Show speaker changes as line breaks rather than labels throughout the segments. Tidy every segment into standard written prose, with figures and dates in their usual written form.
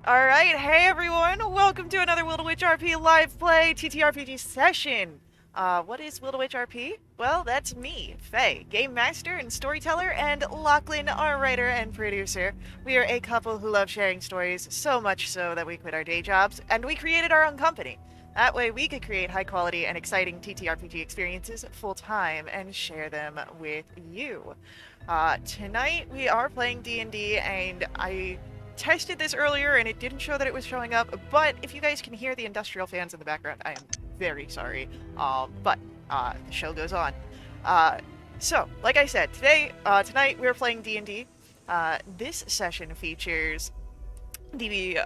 Alright, hey everyone, welcome to another WRP live play TTRPG session. What is WRP? Well, that's me, Faye, game master and storyteller, and Lachlan, our writer and producer. We are a couple who love sharing stories, so much so that we quit our day jobs, and we created our own company. That way we could create high quality and exciting TTRPG experiences full time and share them with you. Tonight we are playing D&D, and I tested this earlier and it didn't show that it was showing up, but if you guys can hear the industrial fans in the background, I am very sorry. But the show goes on. So, like I said, tonight we're playing D&D. This session features the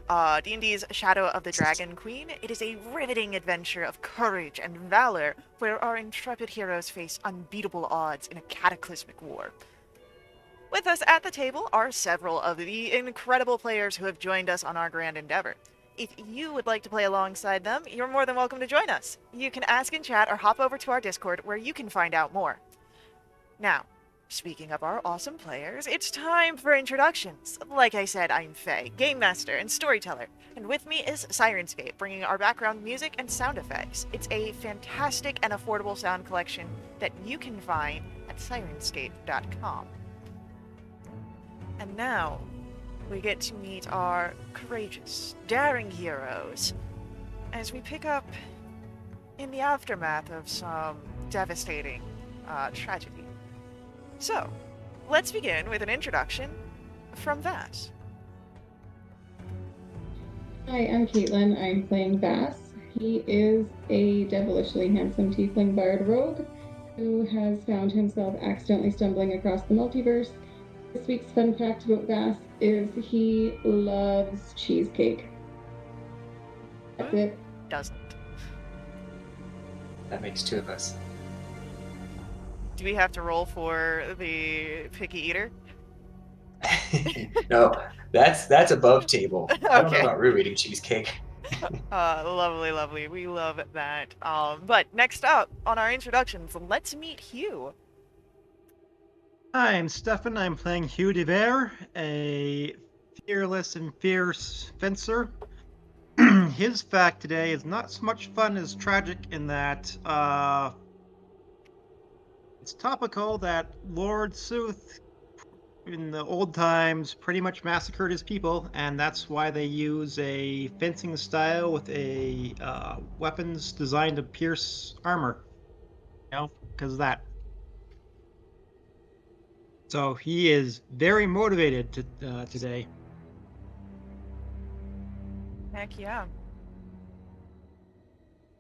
D&D's Shadow of the Dragon Queen. It is a riveting adventure of courage and valor where our intrepid heroes face unbeatable odds in a cataclysmic war. With us at the table are several of the incredible players who have joined us on our grand endeavor. If you would like to play alongside them, you're more than welcome to join us. You can ask in chat or hop over to our Discord where you can find out more. Now, speaking of our awesome players, it's time for introductions. Like I said, I'm Faye, game master and storyteller, and with me is Sirenscape, bringing our background music and sound effects. It's a fantastic and affordable sound collection that you can find at sirenscape.com. And now, we get to meet our courageous, daring heroes as we pick up in the aftermath of some devastating tragedy. So, let's begin with an introduction from Vass.
Hi, I'm Caitlin. I'm playing Vass. He is a devilishly handsome tiefling bard rogue who has found himself accidentally stumbling across the multiverse. This week's fun fact about Vass is he loves cheesecake. That's it.
Doesn't.
That makes two of us.
Do we have to roll for the picky eater?
No, that's above table. I don't know
Okay.
about Rue eating cheesecake.
Lovely. We love that. But next up on our introductions, let's meet Hugh.
Hi, I'm Stefan. I'm playing Hugh DeVere, a fearless and fierce fencer. His fact today is not so much fun as tragic in that it's topical that Lord Sooth in the old times pretty much massacred his people, and that's why they use a fencing style with a weapons designed to pierce armor. Because of that. So he is very motivated today.
Heck yeah.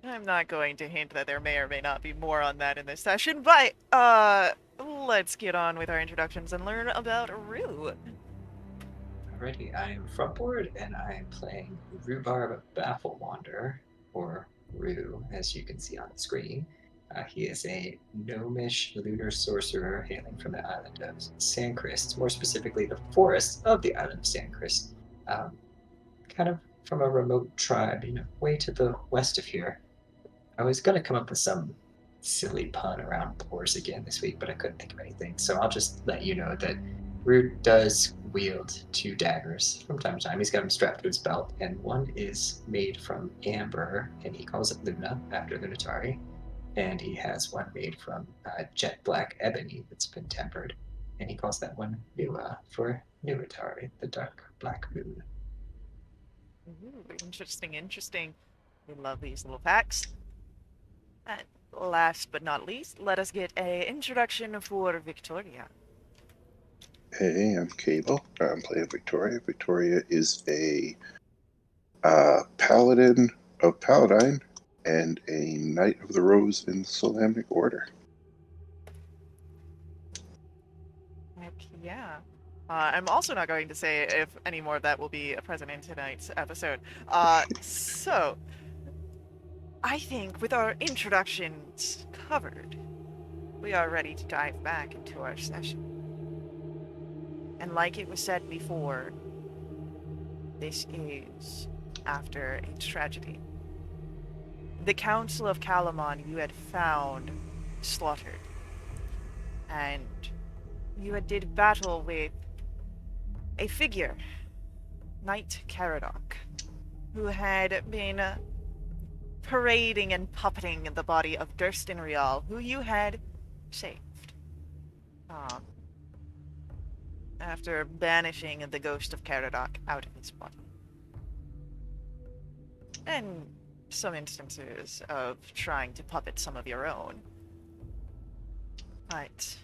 I'm not going to hint that there may or may not be more on that in this session, but let's get on with our introductions and learn about Rue.
Alrighty, I am frontboard and I am playing Rhubarb Bafflewander, or Rue, as you can see on the screen. He is a gnomish lunar sorcerer hailing from the island of Sandcrest, more specifically the forests of the island of Sandcrest, kind of from a remote tribe, way to the west of here. I was going to come up with some silly pun around boars again this week, but I couldn't think of anything, so I'll just let you know that Rue does wield two daggers from time to time. He's got them strapped to his belt, and one is made from amber, and he calls it Luna, after Lunatari. And he has one made from jet black ebony that's been tempered, and he calls that one Nua for Nuatari, the dark black moon.
Ooh, interesting. We love these little facts. And last but not least, let us get an introduction for Victoria.
Hey, I'm Cable. I'm playing Victoria. Victoria is a paladin of Paladine and a Knight of the Rose in the Solamnic Order.
Heck yeah. I'm also not going to say if any more of that will be present in tonight's episode. So, I think with our introductions covered, we are ready to dive back into our session. And like it was said before, this is after a tragedy. The Council of Calamon you had found slaughtered. And you had did battle with a figure Knight Caradoc, who had been parading and puppeting the body of Durston Rial, who you had saved. After banishing the ghost of Caradoc out of his body. And some instances of trying to puppet some of your own. But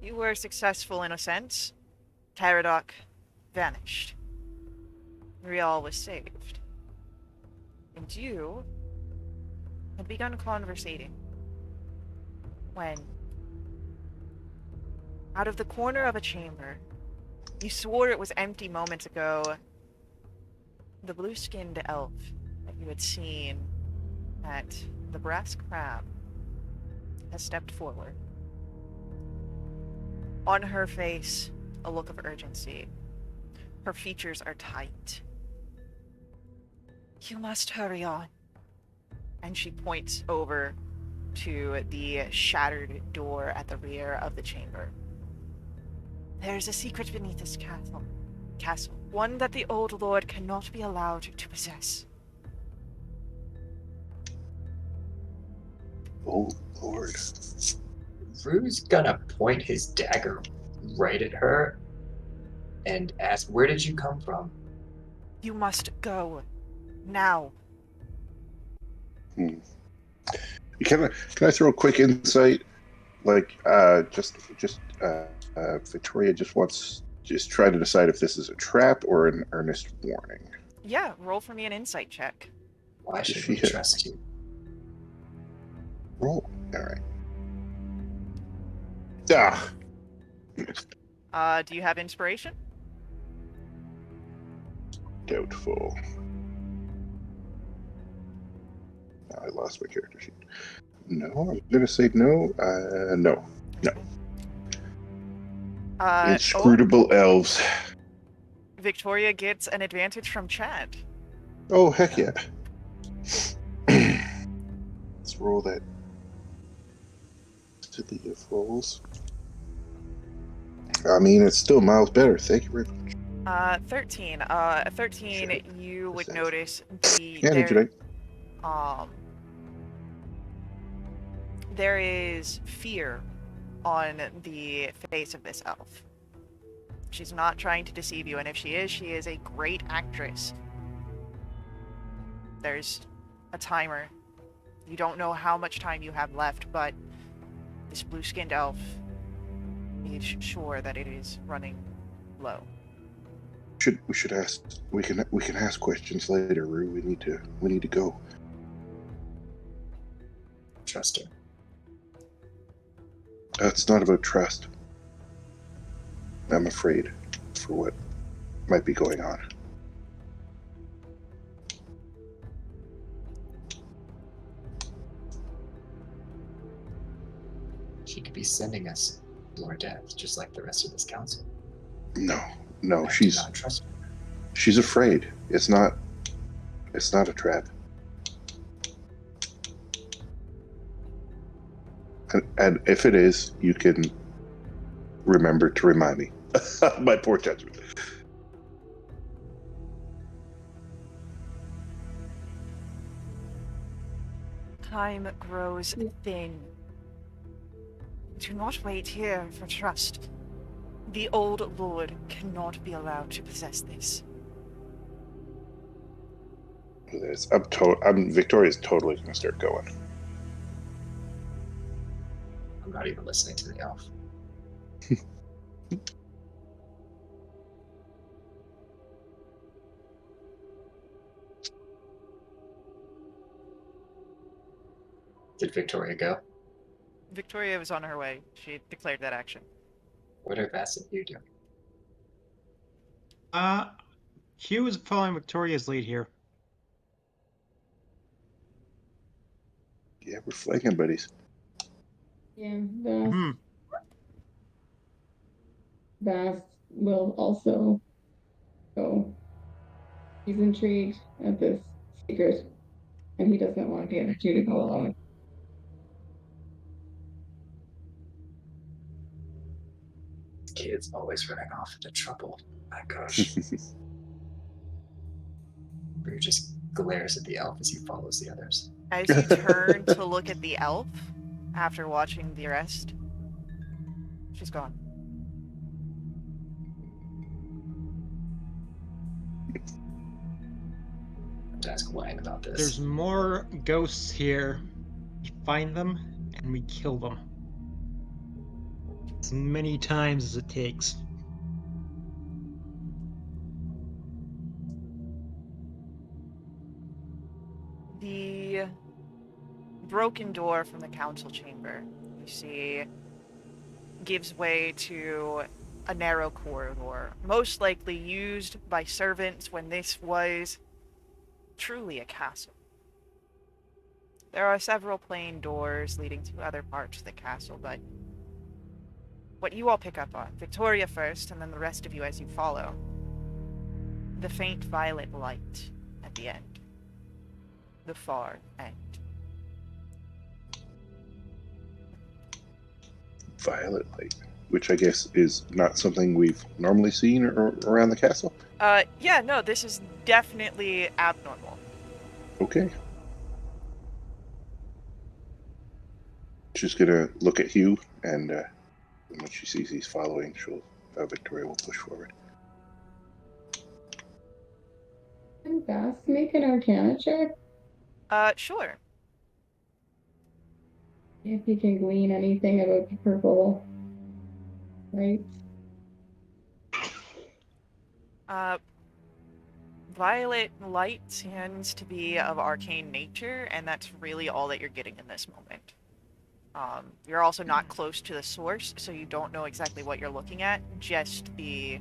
you were successful in a sense. Caradoc vanished. Rial was saved. And you had begun conversating when, out of the corner of a chamber, you swore it was empty moments ago, the blue-skinned elf that you had seen at the Brass Crab has stepped forward. On her face, a look of urgency. Her features are tight. You must hurry on. And she points over to the shattered door at the rear of the chamber. There is a secret beneath this castle, one that the old lord cannot be allowed to possess.
Oh, Lord.
Rue's gonna point his dagger right at her and ask, "Where did you come from?"
You must go. Now.
Can I throw a quick insight? Like, Victoria just try to decide if this is a trap or an earnest warning.
Yeah, roll for me an insight check.
Why should
she
we
hit?
trust you?
Roll. All right.
Do you have inspiration?
Doubtful. I lost my character sheet. No, I'm gonna say no. No. Inscrutable elves.
Victoria gets an advantage from Chad.
Oh, heck yeah. Let's roll that silly of rolls. I mean, it's still miles better. Thank you very much.
13. 13,
Sure.
you would
Thanks.
notice
Yeah, did you
there is fear on the face of this elf. She's not trying to deceive you, and if she is a great actress. There's a timer. You don't know how much time you have left, but this blue-skinned elf is sure that it is running low.
We should ask. We can ask questions later, Rue. We need to go.
Trust her.
It's not about trust. I'm afraid for what might be going on.
She could be sending us more death, just like the rest of this council.
No,
I do
she's
not trust her.
she's afraid. It's not a trap. And if it is, you can remember to remind me. My poor judgment.
Time grows thin. Do not wait here for trust. The old lord cannot be allowed to possess this.
Victoria's totally going to start going.
I'm not even listening to the elf. Did Victoria go?
Victoria was on her way. She declared that action.
What are Vass and you doing?
Hugh is following Victoria's lead here.
Yeah, we're flanking buddies.
Yeah,
Hmm.
Bass will also go. He's intrigued at this secret, and he doesn't want the other two to go alone.
Kids always running off into trouble. My gosh. Rue just glares at the elf as he follows the others.
As you turn to look at the elf, after watching the rest, she's gone.
To ask Wayne about this.
There's more ghosts here. We find them and we kill them. As many times as it takes.
The broken door from the council chamber, you see, gives way to a narrow corridor, most likely used by servants when this was truly a castle. There are several plain doors leading to other parts of the castle, but what you all pick up on, Victoria first, and then the rest of you as you follow, the faint violet light at the end. The far end.
Violet light, which I guess is not something we've normally seen around the castle.
Yeah, no, this is definitely abnormal.
Okay. She's gonna look at Hugh, and when she sees he's following, Victoria will push forward.
Can Bass make an Arcana check?
Sure.
If he can glean anything about the purple light.
Violet light tends to be of arcane nature, and that's really all that you're getting in this moment. You're also not close to the source, so you don't know exactly what you're looking at, just the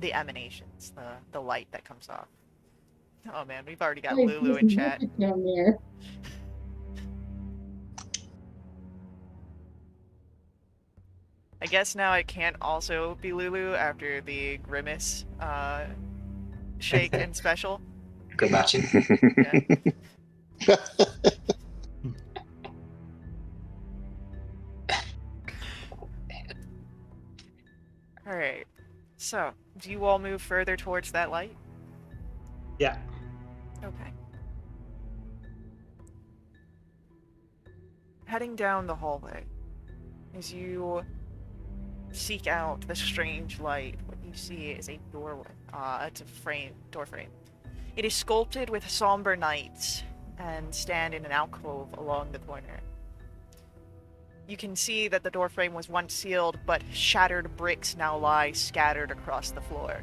emanations, the light that comes off. Oh man, we've already got Lulu in chat.
Down there.
I guess now it can't also be Lulu after the grimace shake and special.
Good matching.
Yeah. Alright, so, do you all move further towards that light?
Yeah.
Okay. Heading down the hallway, as you seek out the strange light, what you see is a doorway. It's a door frame. It is sculpted with somber nights and stand in an alcove along the corner. You can see that the doorframe was once sealed, but shattered bricks now lie scattered across the floor.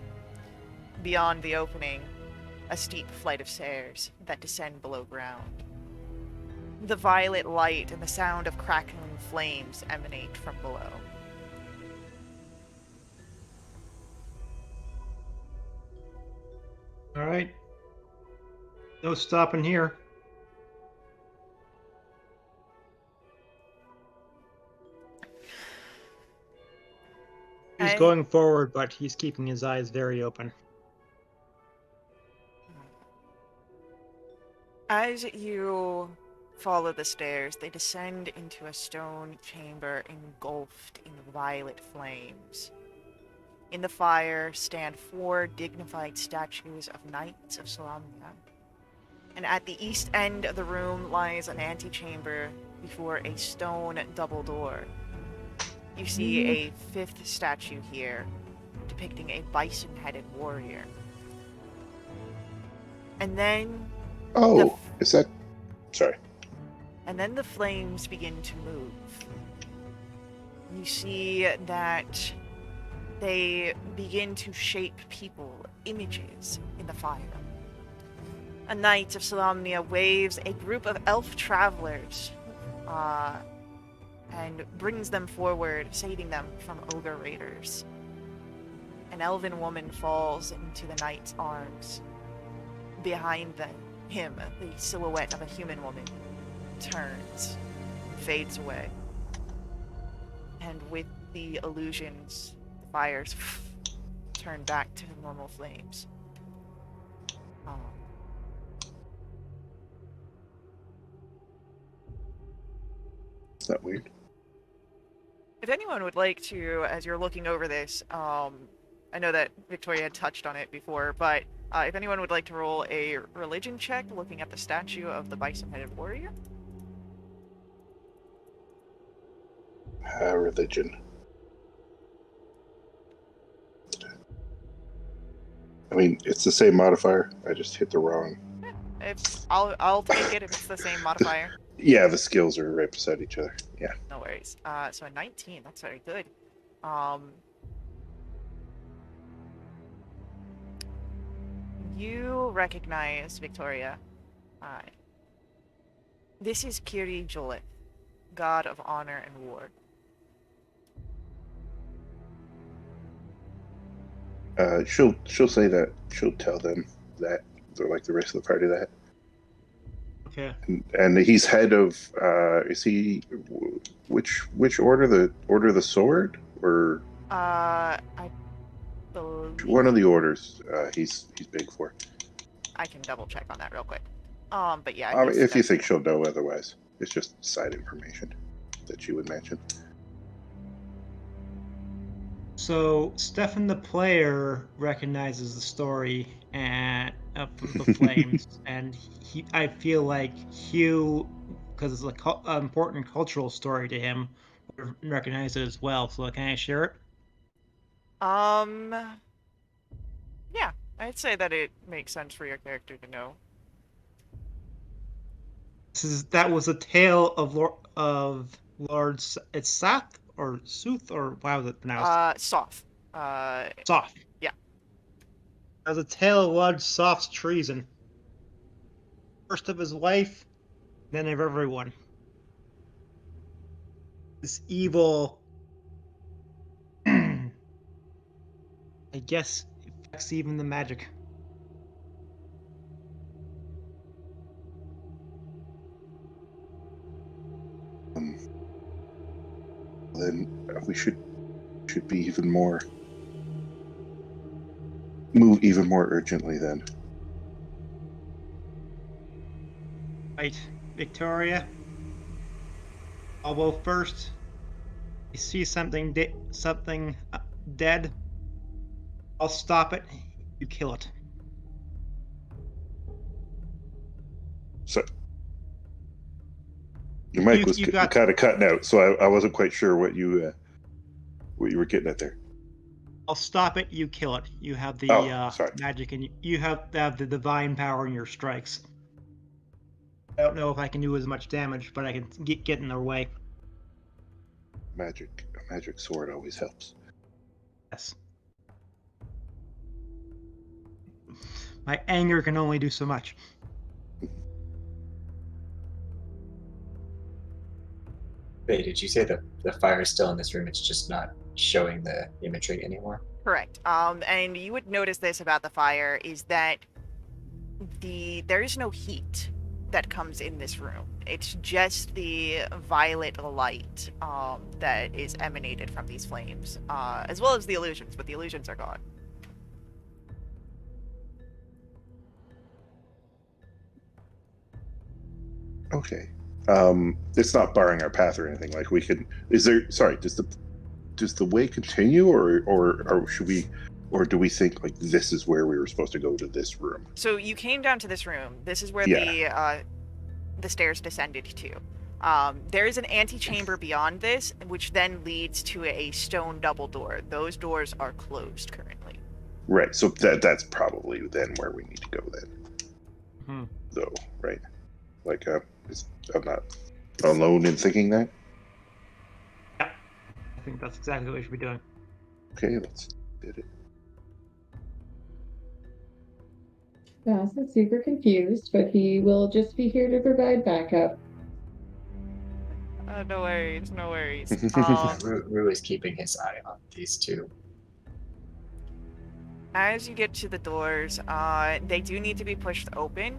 Beyond the opening, a steep flight of stairs that descend below ground. The violet light and the sound of crackling flames emanate from below.
All right. No stopping here. He's going forward, but he's keeping his eyes very open.
As you follow the stairs, they descend into a stone chamber engulfed in violet flames. In the fire stand 4 dignified statues of knights of Solamnia. And at the east end of the room lies an antechamber before a stone double door. You see a 5th statue here, depicting a bison-headed warrior. And then...
is that... Sorry.
And then the flames begin to move. You see that they begin to shape people, images in the fire. A knight of Solamnia waves a group of elf travelers and brings them forward, saving them from ogre raiders. An elven woman falls into the knight's arms. Behind him, the silhouette of a human woman turns, fades away. And with the illusions, the fires turn back to normal flames.
Is that weird?
If anyone would like to, as you're looking over this, I know that Victoria had touched on it before, but If anyone would like to roll a religion check looking at the statue of the bison-headed warrior.
Religion. I mean, it's the same modifier. I just hit the wrong.
I'll take it if it's the same modifier.
Yeah, the skills are right beside each other. Yeah.
No worries. So a 19, that's very good. You recognize Victoria. This is Kiri Jolith, god of honor and war.
She'll say that. She'll tell them that. They're like the rest of the party that.
Okay.
And he's head of. Is he? Which order? The Order of the Sword, or
I believe
one of the orders? He's big for.
I can double check on that real quick. But yeah.
If you think she'll know otherwise, it's just side information that she would mention.
So Stefan the player recognizes the story and of the flames, and I feel like Hugh, because it's an important cultural story to him, would recognize it as well. So can I share it?
Yeah, I'd say that it makes sense for your character to know.
That was a tale of Lord. It's Sath or Sooth, or how was it pronounced?
Soth.
Soth.
Yeah.
That was a tale of Lord Soth's treason. First of his wife, then of everyone. This evil, I guess, affects even the magic.
Then we should be even more. Move even more urgently then.
Right, Victoria. I'll go first. You see something dead. I'll stop it. You kill it.
So your mic was kind of cutting out, so I wasn't quite sure what you were getting at there.
I'll stop it. You kill it. You have the magic, and you have the divine power in your strikes. I don't know if I can do as much damage, but I can get in their way.
A magic sword always helps.
Yes. My anger can only do so much.
Wait, did you say that the fire is still in this room? It's just not showing the imagery anymore?
Correct. And you would notice this about the fire is that there is no heat that comes in this room. It's just the violet light that is emanated from these flames, as well as the illusions, but the illusions are gone.
Okay. It's not barring our path or anything. Like we could. Is there? Sorry. Does the way continue, or should we, or do we think like this is where we were supposed to go to this room?
So you came down to this room. This is where the stairs descended to. There is an antechamber beyond this, which then leads to a stone double door. Those doors are closed currently.
Right. So that's probably then where we need to go then.
Hmm.
Though, right? Like, I'm not alone in thinking that.
Yeah, I think that's exactly what we should be doing.
Okay, let's do it.
Bass is super confused, but he will just be here to provide backup.
No worries, no worries.
Rue is keeping his eye on these two.
As you get to the doors, they do need to be pushed open.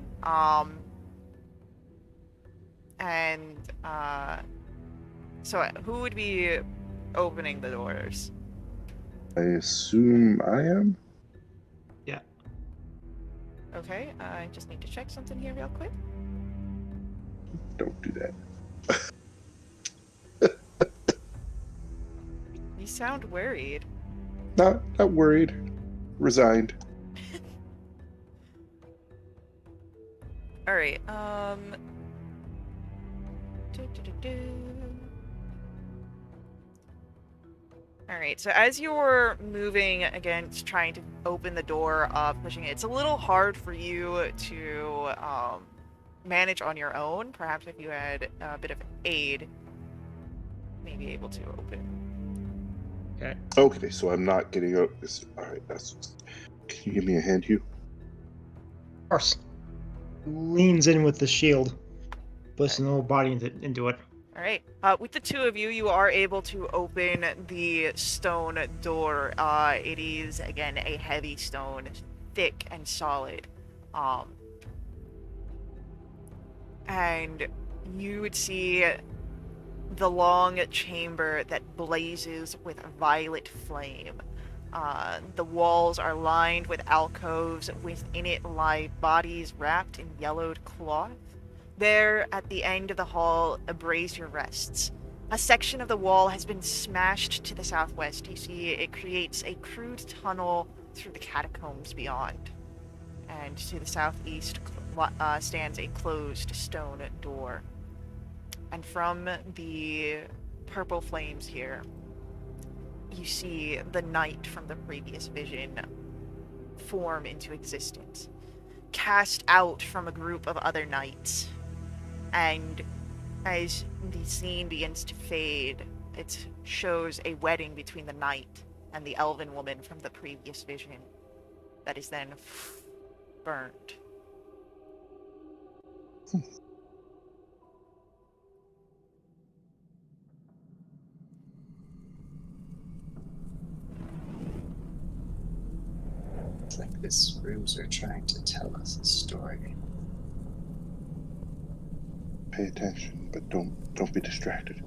So who would be opening the doors?
I assume I am.
Yeah.
Okay, I just need to check something here real quick.
Don't do that.
You sound worried.
Not worried. Resigned.
right. All right. So as you're moving against trying to open the door, pushing it, it's a little hard for you to manage on your own. Perhaps if you had a bit of aid, maybe able to open.
Okay.
Okay, so I'm not getting out. This. All right. Can you give me a hand, Hugh?
Of course. Leans in with the shield, puts an whole body into it.
All right. With the two of you, you are able to open the stone door. It is again a heavy stone, thick and solid. And you would see the long chamber that blazes with violet flame. The walls are lined with alcoves. Within it lie bodies wrapped in yellowed cloth. There, at the end of the hall, a brazier rests. A section of the wall has been smashed to the southwest. You see it creates a crude tunnel through the catacombs beyond. And to the southeast stands a closed stone door. And from the purple flames here, you see the night from the previous vision form into existence, cast out from a group of other knights. And as the scene begins to fade, it shows a wedding between the knight and the elven woman from the previous vision that is then burned.
It's like this rooms are trying to tell us a story.
Pay attention, but don't be distracted.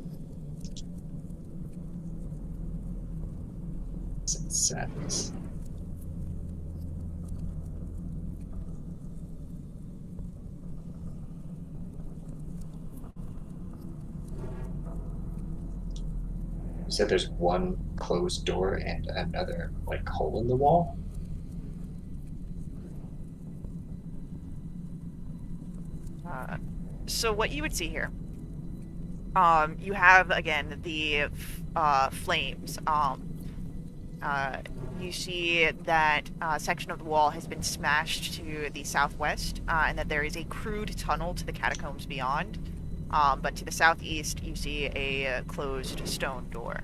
It's sadness. You said there's one closed door and another like hole in the wall?
So what you would see here, you have again the flames. You see that section of the wall has been smashed to the southwest, and that there is a crude tunnel to the catacombs beyond. But to the southeast, you see a closed stone door.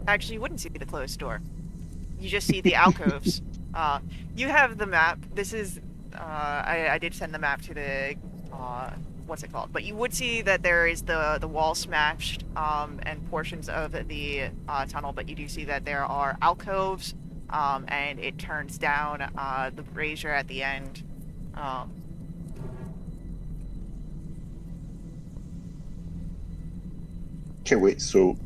Actually, you wouldn't see the closed door. You just see the alcoves. You have the map. This is, I did send the map to the, what's it called? But you would see that there is the wall smashed, and portions of the tunnel, but you do see that there are alcoves, and it turns down, the brazier at the end.
Okay, wait, so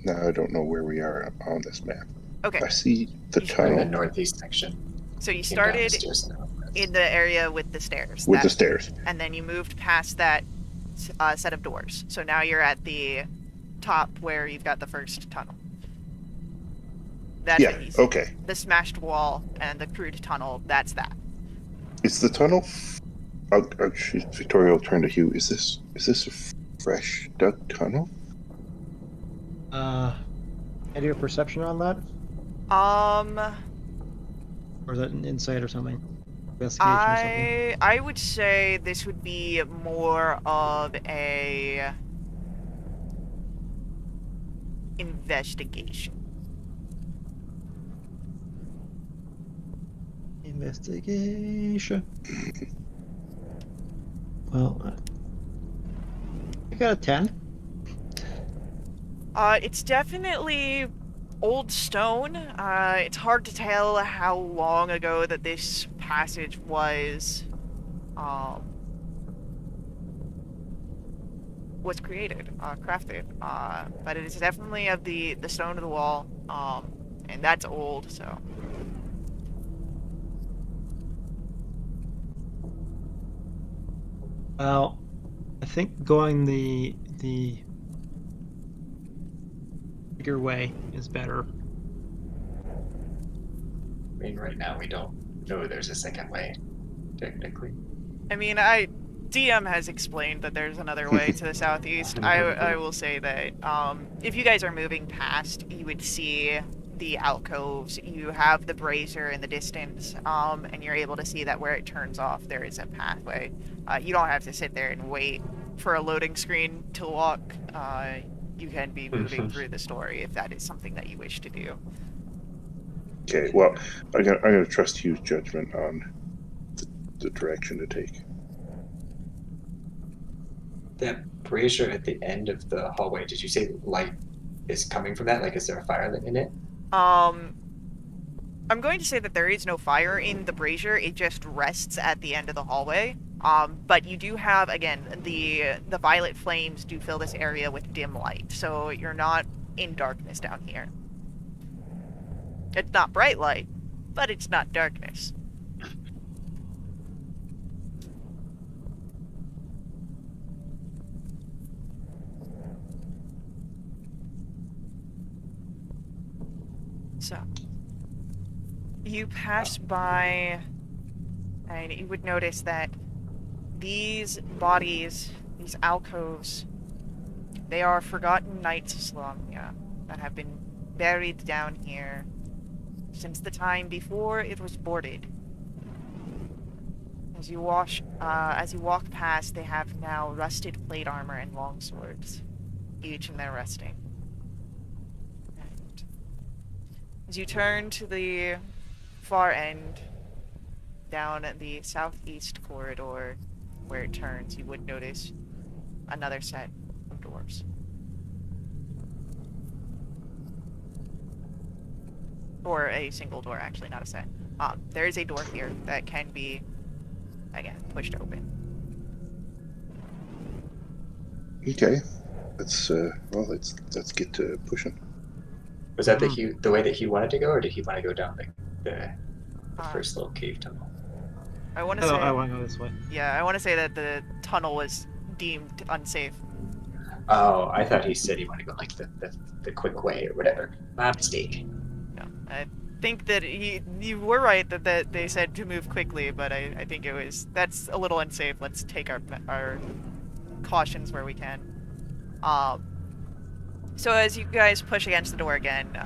now I don't know where we are on this map.
Okay.
I see the
You-
We're in the
tunnel
northeast section.
So you
Came down the
started
stairs and over.
in the area with the stairs.
with the
that-
stairs.
And then you moved past that set of doors. So now you're at the top where you've got the first tunnel. That's
Yeah,
what you see.
okay.
The smashed wall and the crude tunnel, that's that.
Is the tunnel... Victoria will turn to Hugh. Is this a fresh dug tunnel?
Any your perception on that? Or is that an insight or something? Investigation or something?
I would say this would be more of a investigation.
Investigation. Well, I got a 10.
It's definitely old stone. It's hard to tell how long ago that this passage was created, crafted. But it is definitely of the stone of the wall, and that's old, so.
Well, I think going the bigger way is better.
mean, right now we don't know there's a second way, technically.
I mean, DM has explained that there's another way to the southeast. I will say that if you guys are moving past, you would see the alcoves. You have the brazier in the distance, and you're able to see that where it turns off, there is a pathway. You don't have to sit there and wait for a loading screen to walk. You can be moving through the story if that is something that you wish to do.
Okay, well, I'm gonna trust Hugh's judgment on the direction to take.
That brazier at the end of the hallway, did you say light is coming from that? Like, is there a fire lit in it?
I'm going to say that there is no fire in the brazier. It just rests at the end of the hallway. But you do have, again, the violet flames do fill this area with dim light, so you're not in darkness down here. It's not bright light, but it's not darkness. So, you pass by, and you would notice that these bodies, these alcoves, they are forgotten knights of Slomnia that have been buried down here since the time before it was boarded. As you walk past, they have now rusted plate armor and longswords, each in their resting. And as you turn to the far end, down at the southeast corridor, where it turns, you would notice another set of doors. Or a single door, actually, not a set. There is a door here that can be, again, pushed open.
Okay, let's get to pushing.
Was that the way that he wanted to go, or did he want to go down the first little cave tunnel?
I want to say.
I want to go this way.
Yeah, I want to say that the tunnel was deemed unsafe.
Oh, I thought he said he wanted to go like the quick way or whatever. My mistake.
No, I think that you were right that they said to move quickly, but I think that's a little unsafe. Let's take our cautions where we can. So as you guys push against the door again,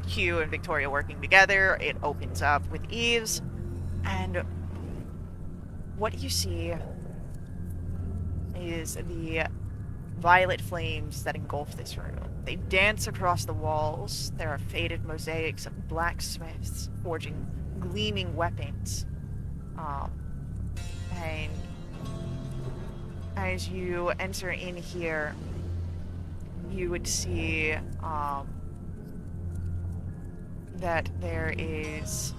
Hugh and Victoria working together, it opens up with ease, and what you see is the violet flames that engulf this room. They dance across the walls. There are faded mosaics of blacksmiths forging gleaming weapons. And as you enter in here, you would see that there is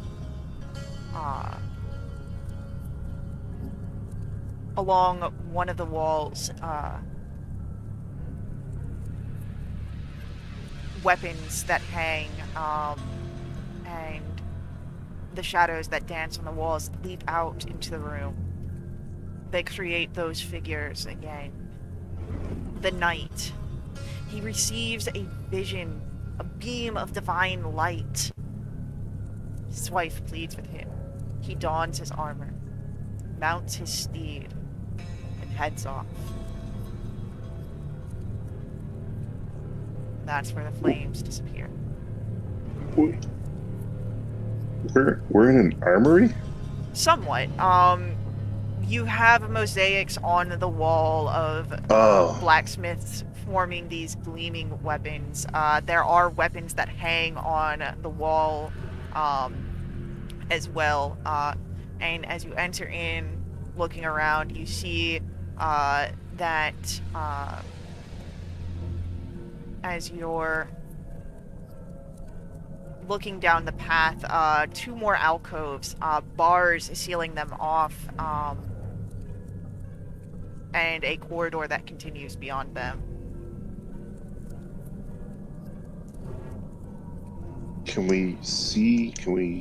along one of the walls weapons that hang, and the shadows that dance on the walls leap out into the room. They create those figures again. The knight. He receives a vision, a beam of divine light. His wife pleads with him. He dons his armor, mounts his steed, and heads off. That's where the flames disappear.
We're in an armory?
Somewhat. You have mosaics on the wall of
Oh.
blacksmiths forming these gleaming weapons. There are weapons that hang on the wall as well. And as you enter in, looking around, you see that as you're looking down the path, two more alcoves, bars sealing them off, and a corridor that continues beyond them.
Can we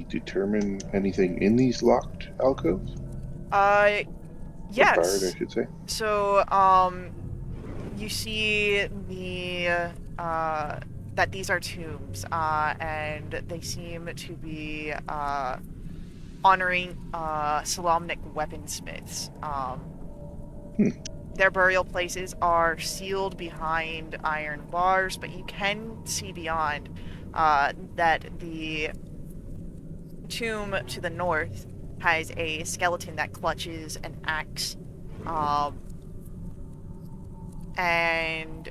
determine anything in these locked alcoves?
Yes.
Or barred, I should say.
So, you see the that these are tombs, and they seem to be honoring Solamnic weaponsmiths. Their burial places are sealed behind iron bars, but you can see beyond that the tomb to the north has a skeleton that clutches an axe, and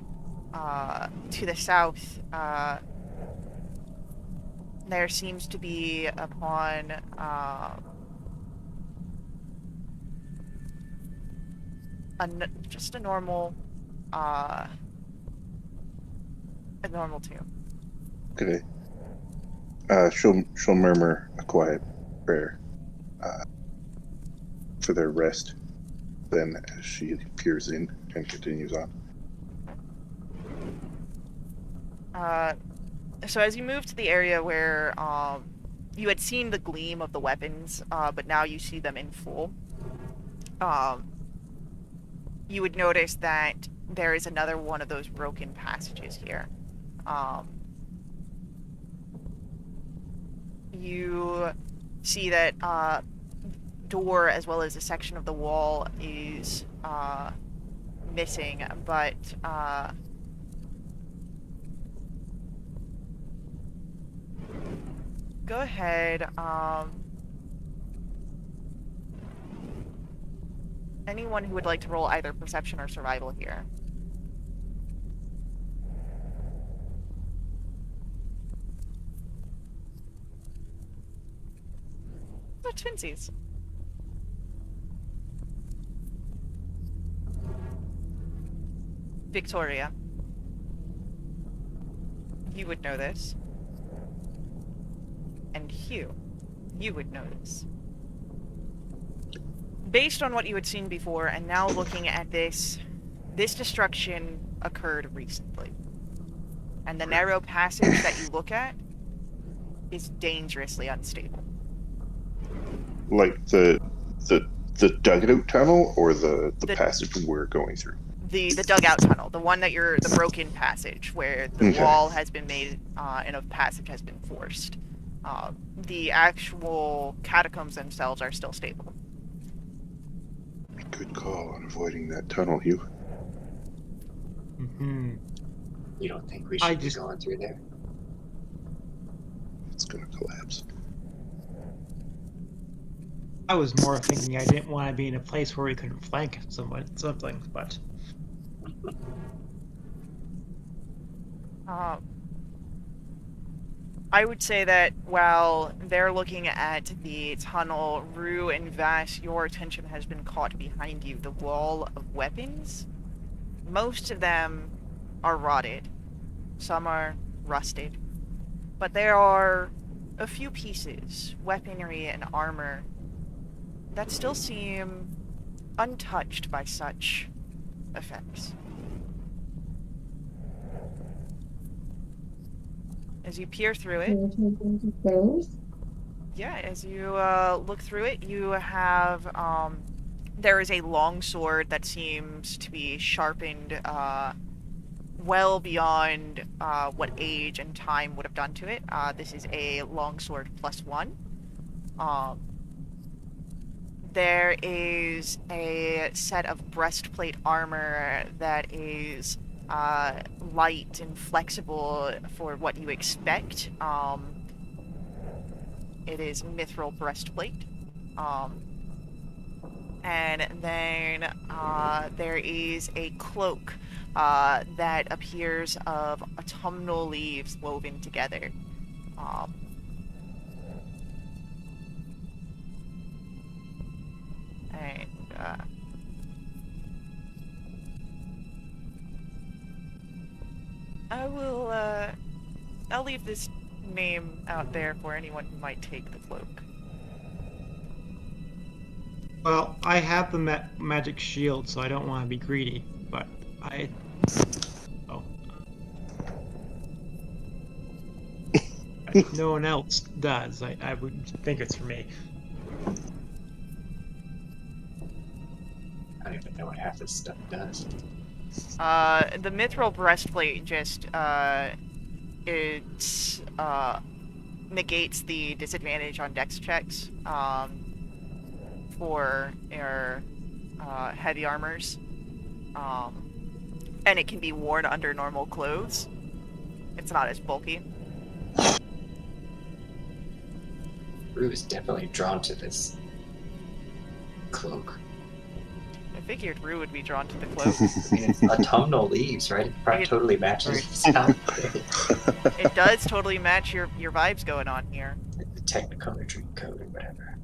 to the south, there seems to be upon just a normal tomb.
Okay. She'll murmur a quiet prayer for their rest. Then, as she peers in and continues on.
So as you move to the area where you had seen the gleam of the weapons, but now you see them in full, you would notice that there is another one of those broken passages here. You see that door as well as a section of the wall is missing, but go ahead. Anyone who would like to roll either perception or survival here. Oh, twinsies. Victoria. You would know this. And Hugh. You would know this. Based on what you had seen before, and now looking at this destruction occurred recently. And the narrow passage that you look at is dangerously unstable.
Like the dugout tunnel, or the passage we're going through?
The dugout tunnel, the one that the broken passage, where the wall has been made and a passage has been forced. The actual catacombs themselves are still stable.
Good call on avoiding that tunnel, Hugh.
Mm-hmm.
You don't think we should be going through there?
It's gonna collapse.
I was more thinking I didn't want to be in a place where we couldn't flank something, but...
I would say that while they're looking at the tunnel, Rue and Vass, your attention has been caught behind you, the wall of weapons. Most of them are rotted. Some are rusted. But there are a few pieces, weaponry and armor, that still seem untouched by such effects. As you peer through it, yeah, as you look through it, you have, there is a long sword that seems to be sharpened well beyond what age and time would have done to it. This is a long sword +1. There is a set of breastplate armor that is light and flexible for what you expect. It is mithril breastplate. And then there is a cloak that appears of autumnal leaves woven together. I'll leave this name out there for anyone who might take the cloak.
Well, I have the magic shield, so I don't want to be greedy, but if no one else does, I would think it's for me.
I don't even know what half this stuff does.
The mithril breastplate just it negates the disadvantage on dex checks for your heavy armors, and it can be worn under normal clothes. It's not as bulky.
Rue is definitely drawn to this cloak.
I figured Rue would be drawn to the cloak.
I mean, it's autumnal leaves, right? It probably totally matches
Right.
his outfit.
It does totally match your vibes going on here.
The Technicolor dream coat or whatever.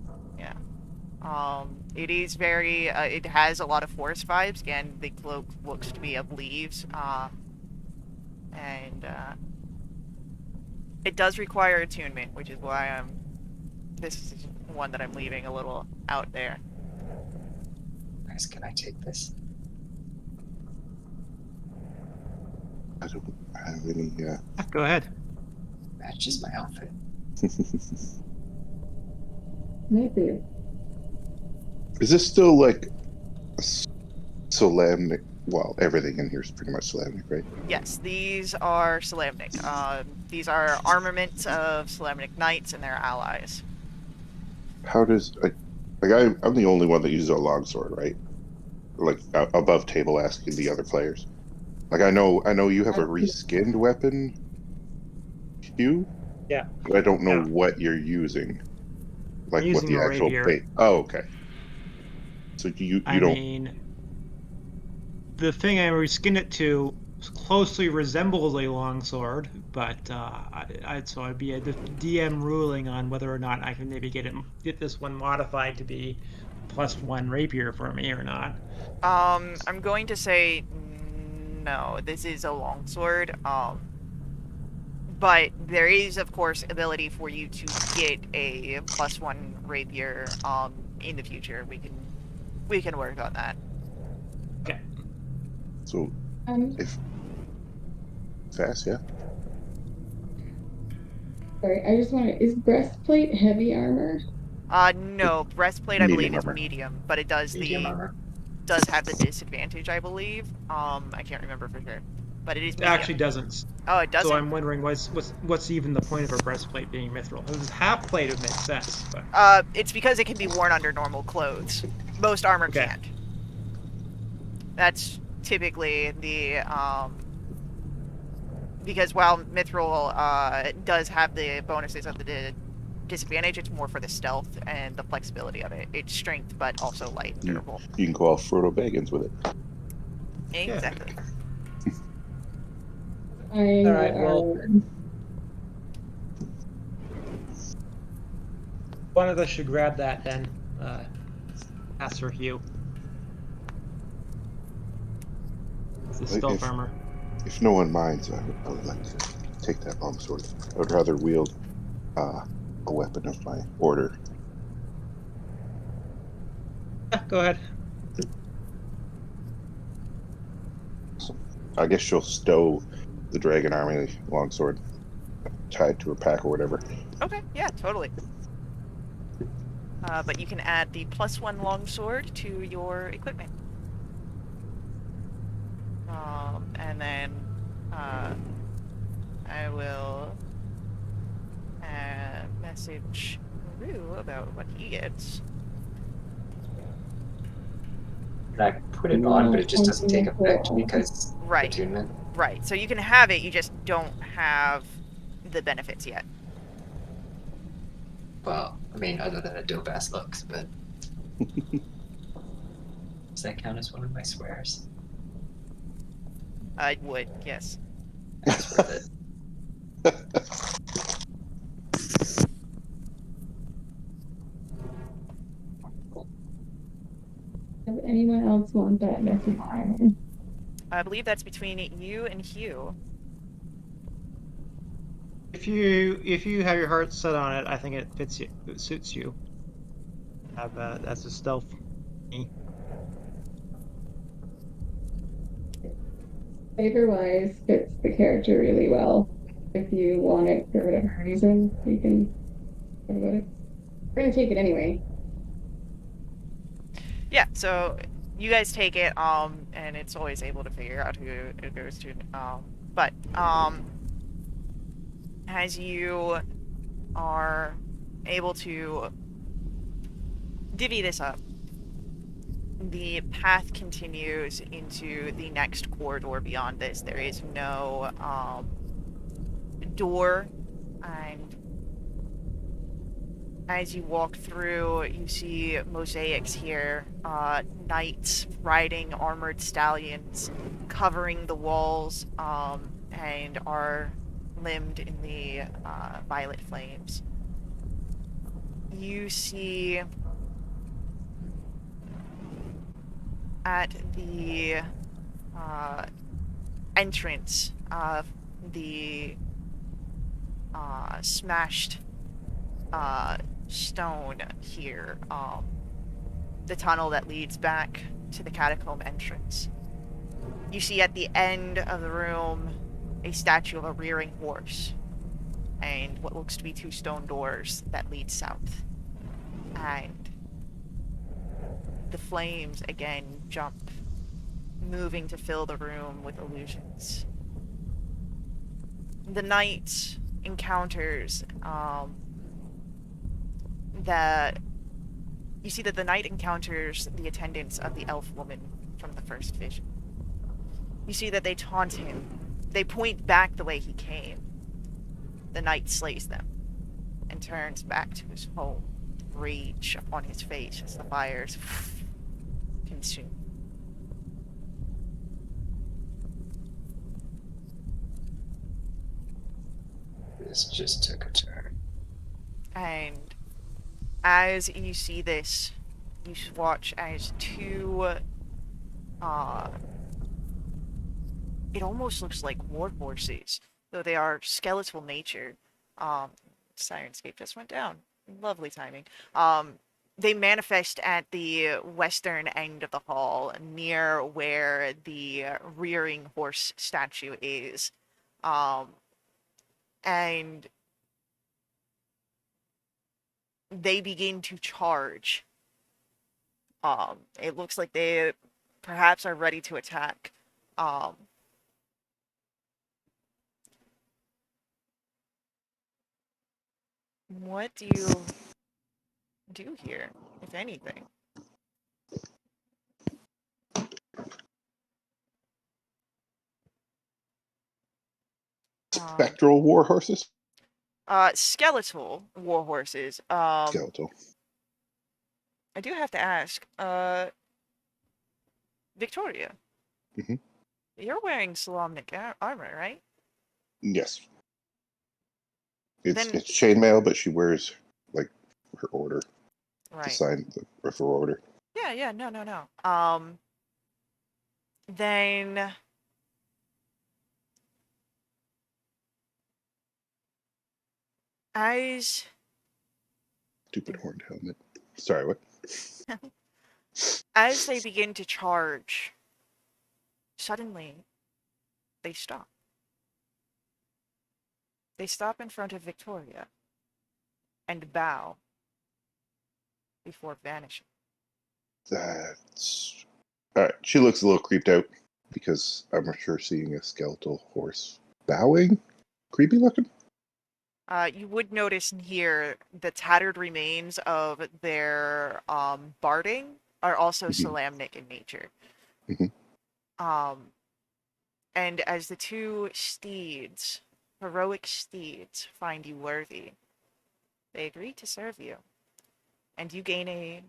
It is very, it has a lot of forest vibes. Again, the cloak looks to be of leaves, and it does require attunement, which is why this is one that I'm leaving a little out there.
Guys, can I take this?
I don't have any.
Go ahead.
Matches my outfit.
Maybe.
Is this still like Solamnic? Well, everything in here is pretty much Solamnic, right?
Yes, these are Solamnic. These are armaments of Solamnic knights and their allies.
How does I'm the only one that uses a longsword, right? Like above table, asking the other players. Like I know you have a reskinned weapon, Hugh.
Yeah.
But I don't know
Yeah.
what you're using. Like
I'm
what
using
the
a
actual
rapier.
bait. Oh, okay. So you
I
don't.
mean, the thing I reskinned it to closely resembles a longsword, but so I'd be a DM ruling on whether or not I can maybe get this one modified to be +1 rapier for me or not.
I'm going to say no. This is a longsword. But there is, of course, ability for you to get a +1 rapier in the future. We can work on that.
Okay.
So
Um,
if fast, yeah.
sorry, I just want to. Is breastplate heavy armor?
No, breastplate I
Medium
believe
armor.
is medium, but it does
Medium armor.
does have the disadvantage, I believe. I can't remember for sure, but it is
It
medium.
actually doesn't.
Oh, it doesn't.
So I'm wondering what's even the point of a breastplate being mithril? If it was half plate, it would make sense. But
It's because it can be worn under normal clothes. Most armor
Okay.
can't. That's typically the because while mithril does have the bonuses of the disadvantage, it's more for the stealth and the flexibility of it. It's strength, but also light and durable.
You can go all Frodo Baggins with it.
Exactly.
All
right, well- one of us should grab that then. Ask for Hugh. It's the
Like,
stealth armor.
If no one minds, I would like to take that longsword. I would rather wield a weapon of my order.
Yeah, go ahead.
I guess she'll stow the dragon army longsword tied to her pack or whatever.
Okay, yeah, totally. But you can add the +1 longsword to your equipment. And then I will message Rue about what he gets.
And I put it on, but it just doesn't take effect because
Right.
attunement.
Right, so you can have it, you just don't have the benefits yet.
Well, I mean, other than a dope ass looks, but does that count as one of my swears?
I would, yes.
It's worth it.
Does anyone else want that message armor?
I believe that's between you and Hugh.
If you have your heart set on it, I think it fits you. It suits you. That's a stealth.
Flavor-wise, fits the character really well. If you want it for whatever reason, you can talk about it. We're gonna take it anyway.
Yeah, so you guys take it, and it's always able to figure out who it goes to. As you are able to divvy this up, the path continues into the next corridor beyond this. There is no door, and as you walk through, you see mosaics here, knights riding armored stallions, covering the walls, and are limbed in the violet flames. You see at the entrance of the smashed stone here, the tunnel that leads back to the catacomb entrance. You see at the end of the room a statue of a rearing horse and what looks to be 2 stone doors that lead south. And the flames again jump, moving to fill the room with illusions. The knight encounters that you see that the knight encounters the attendants of the elf woman from the first vision. You see that they taunt him. They point back the way he came. The knight slays them and turns back to his home, rage upon his face as the fires consume.
This just took a turn.
And as you see this, you watch as 2 it almost looks like war horses, though they are skeletal nature. Sirenscape just went down. Lovely timing. They manifest at the western end of the hall, near where the rearing horse statue is. And they begin to charge. It looks like they perhaps are ready to attack. What do you do here, if anything?
Spectral war horses?
Skeletal war horses.
Skeletal.
I do have to ask, Victoria.
Mhm.
You're wearing Solamnic armor, right?
Yes. It's
Then-
it's chainmail, but she wears like her order. The
Right.
sign of her order.
Yeah, no. Then as
Stupid horned helmet. Sorry, what?
as they begin to charge, suddenly they stop. They stop in front of Victoria and bow before vanishing.
That's alright. She looks a little creeped out because I'm sure seeing a skeletal horse bowing, creepy looking.
You would notice here the tattered remains of their barding are also
Mhm.
Solamnic in nature.
Mhm.
And as the 2 steeds, heroic steeds, find you worthy, they agree to serve you, and you gain a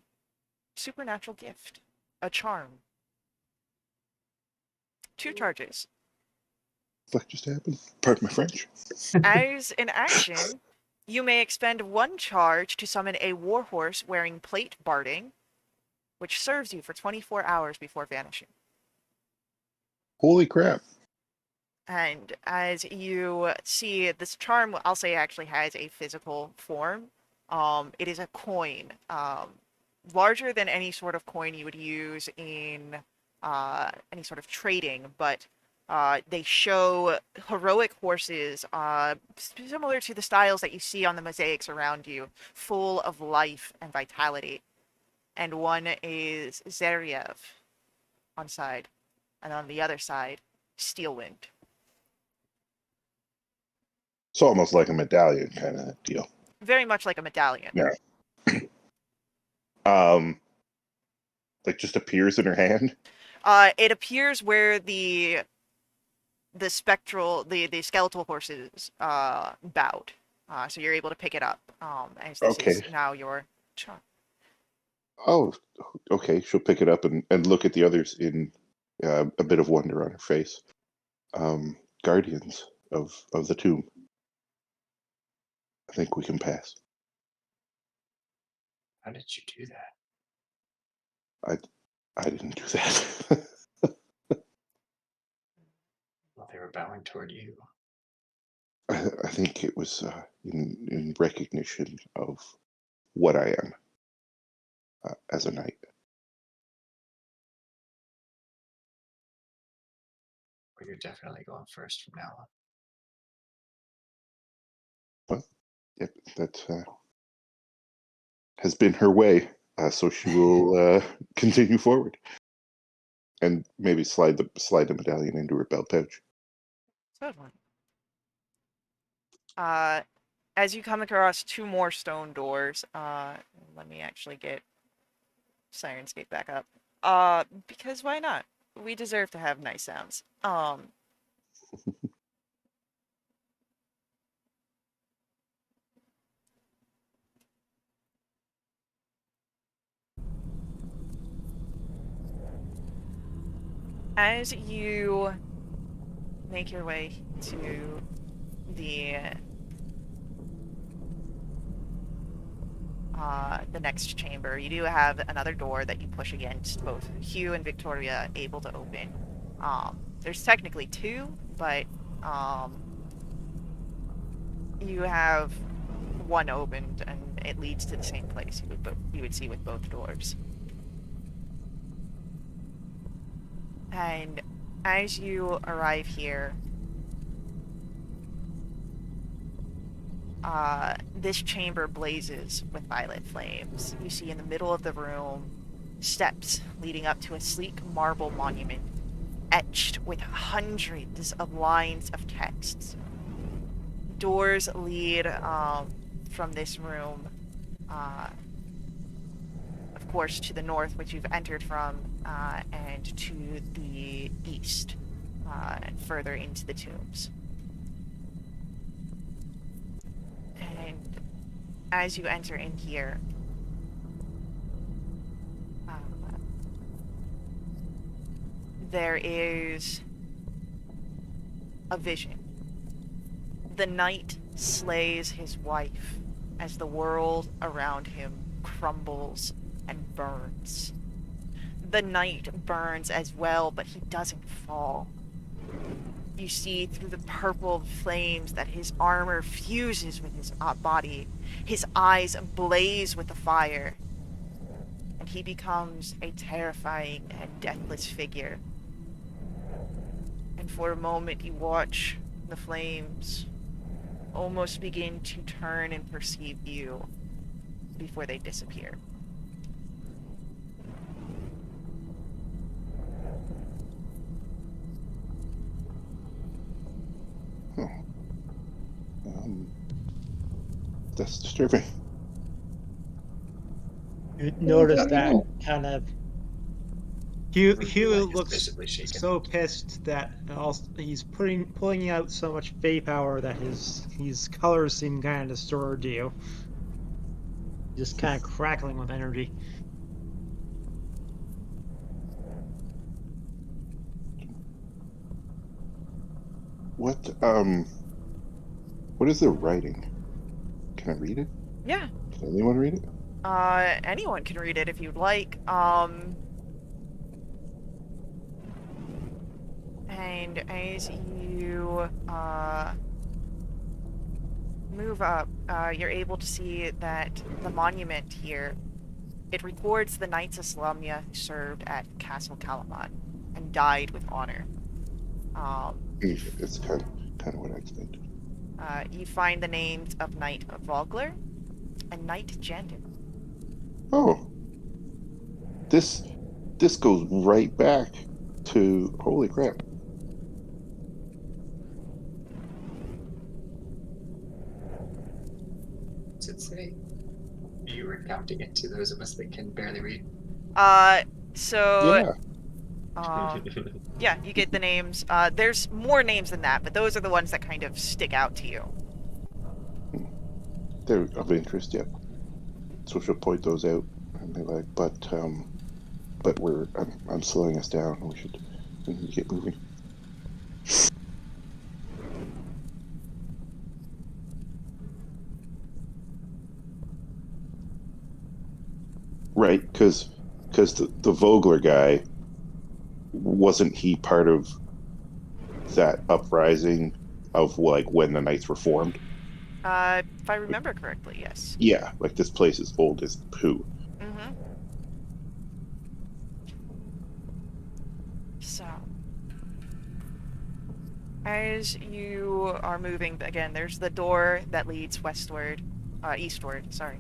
supernatural gift, a charm. 2 charges.
What just happened? Pardon my French.
As an action, you may expend 1 charge to summon a warhorse wearing plate barding, which serves you for 24 hours before vanishing.
Holy crap.
And as you see, this charm, I'll say, actually has a physical form. It is a coin, larger than any sort of coin you would use in any sort of trading, but they show heroic horses, similar to the styles that you see on the mosaics around you, full of life and vitality. And one is Zeryev on side, and on the other side, Steelwind.
It's almost like a medallion kind of deal.
Very much like a medallion.
Yeah. Like just appears in her hand.
It appears where the skeletal horses bowed. So you're able to pick it up. As this is
Okay.
now your turn.
Oh, okay. She'll pick it up and look at the others in a bit of wonder on her face. Guardians of the tomb. I think we can pass.
How did you do that?
I didn't do that.
Well, they were bowing toward you.
I think it was in recognition of what I am as a knight.
Well, you're definitely going first from now on.
Well, yep, that has been her way. So she will continue forward and maybe slide the medallion into her belt pouch.
Certainly. As you come across two more stone doors, let me actually get Sirenscape back up. Because why not? We deserve to have nice sounds. As you make your way to the next chamber, you do have another door that you push against, both Hugh and Victoria able to open. There's technically two, but you have one opened, and it leads to the same place you would see with both doors. And as you arrive here, this chamber blazes with violet flames. You see in the middle of the room steps leading up to a sleek marble monument etched with hundreds of lines of texts. Doors lead from this room, of course, to the north, which you've entered from, and to the east, and further into the tombs. And as you enter in here, there is a vision. The knight slays his wife as the world around him crumbles and burns. The knight burns as well, but he doesn't fall. You see through the purple flames that his armor fuses with his body. His eyes blaze with the fire. And he becomes a terrifying and deathless figure. And for a moment you watch the flames almost begin to turn and perceive you before they disappear.
Oh. That's disturbing.
You notice that
Yeah.
kind of. Hugh
Light is
looks
visibly shaken.
so pissed that he's pulling out so much fey power that his colors seem kind of distorted to you. Just kind of crackling with energy.
What is the writing? Can I read it?
Yeah.
Can anyone read it?
Anyone can read it if you'd like. And as you move up, you're able to see that the monument here, it records the Knights of Salamia who served at Castle Kalaman and died with honor.
It's kind of what I expected.
You find the names of Knight Vogler and Knight Jandon.
Oh, this goes right back to holy crap.
recounting it to those of us that can barely read.
So
Yeah.
yeah, you get the names. There's more names than that, but those are the ones that kind of stick out to you.
They're of interest, yeah. So she'll point those out and be like, but I'm slowing us down. We need to get moving. Right, because the Vogler guy, wasn't he part of that uprising of like when the Knights were formed?
If I remember correctly, yes.
Yeah, like this place is old as poo.
Mm-hmm. So, as you are moving, again, there's the door that leads eastward, sorry.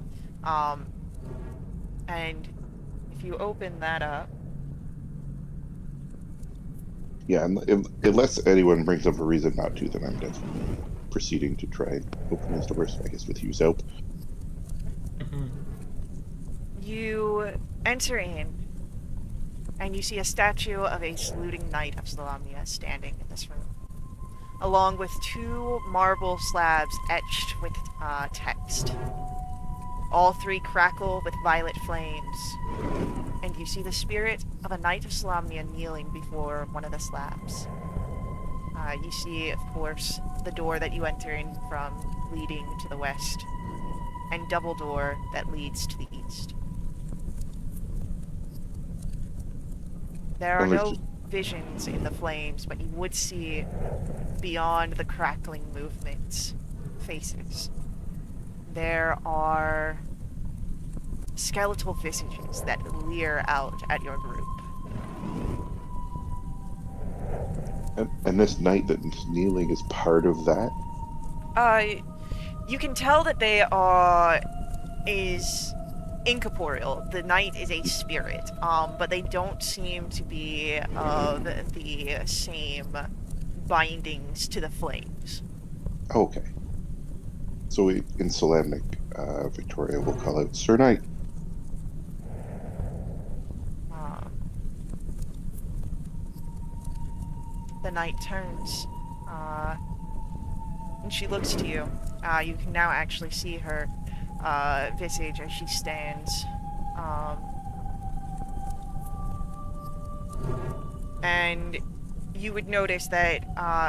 And if you open that up,
Yeah, and unless anyone brings up a reason not to, then I'm definitely proceeding to try and open these doors, I guess with Hugh's help.
you enter in, and you see a statue of a saluting knight of Salamnia standing in this room, along with 2 marble slabs etched with text. All 3 crackle with violet flames, and you see the spirit of a knight of Salamnia kneeling before one of the slabs. You see, of course, the door that you enter in from leading to the west, and double door that leads to the east. There are
And there's
no
just-
visions in the flames, but you would see, beyond the crackling movements, faces. There are skeletal visages that leer out at your group.
And this knight that's kneeling is part of that.
You can tell that is incorporeal. The knight is a spirit, but they don't seem to be of the same bindings to the flames.
Okay. So in Solamnic, Victoria will call out Sir Knight.
The knight turns, and she looks to you. You can now actually see her visage as she stands. And you would notice that,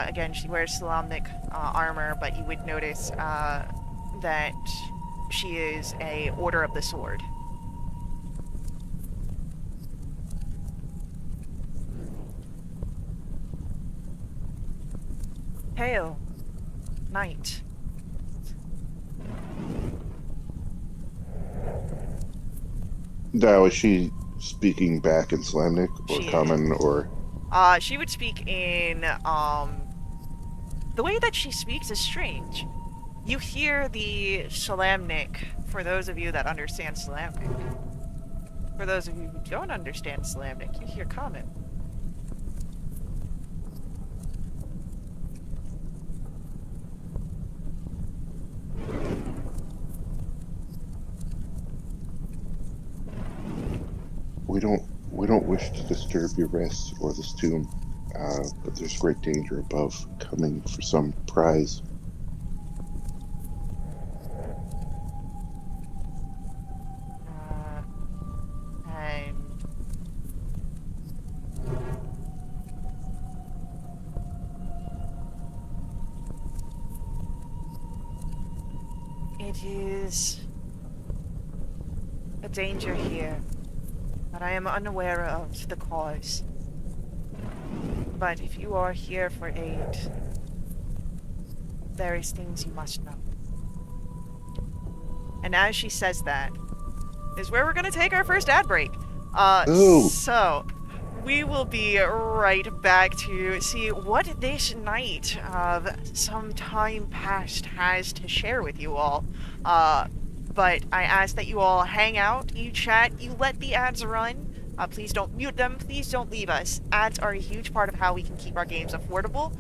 again, she wears Solamnic armor, but you would notice that she is a Order of the Sword. Hail, knight.
Now, is she speaking back in Solamnic or
She
common or?
She would speak in, the way that she speaks is strange. You hear the Solamnic, for those of you that understand Solamnic. For those of you who don't understand Solamnic, you hear common.
We don't wish to disturb your rest or this tomb, but there's great danger above coming for some prize.
And it is a danger here, but I am unaware of the cause. But if you are here for aid, there is things you must know. And as she says that, is where we're gonna take our first ad break.
Ooh.
So we will be right back to see what this night of some time past has to share with you all. But I ask that you all hang out, you chat, you let the ads run. Please don't mute them. Please don't leave us. Ads are a huge part of how we can keep our games affordable.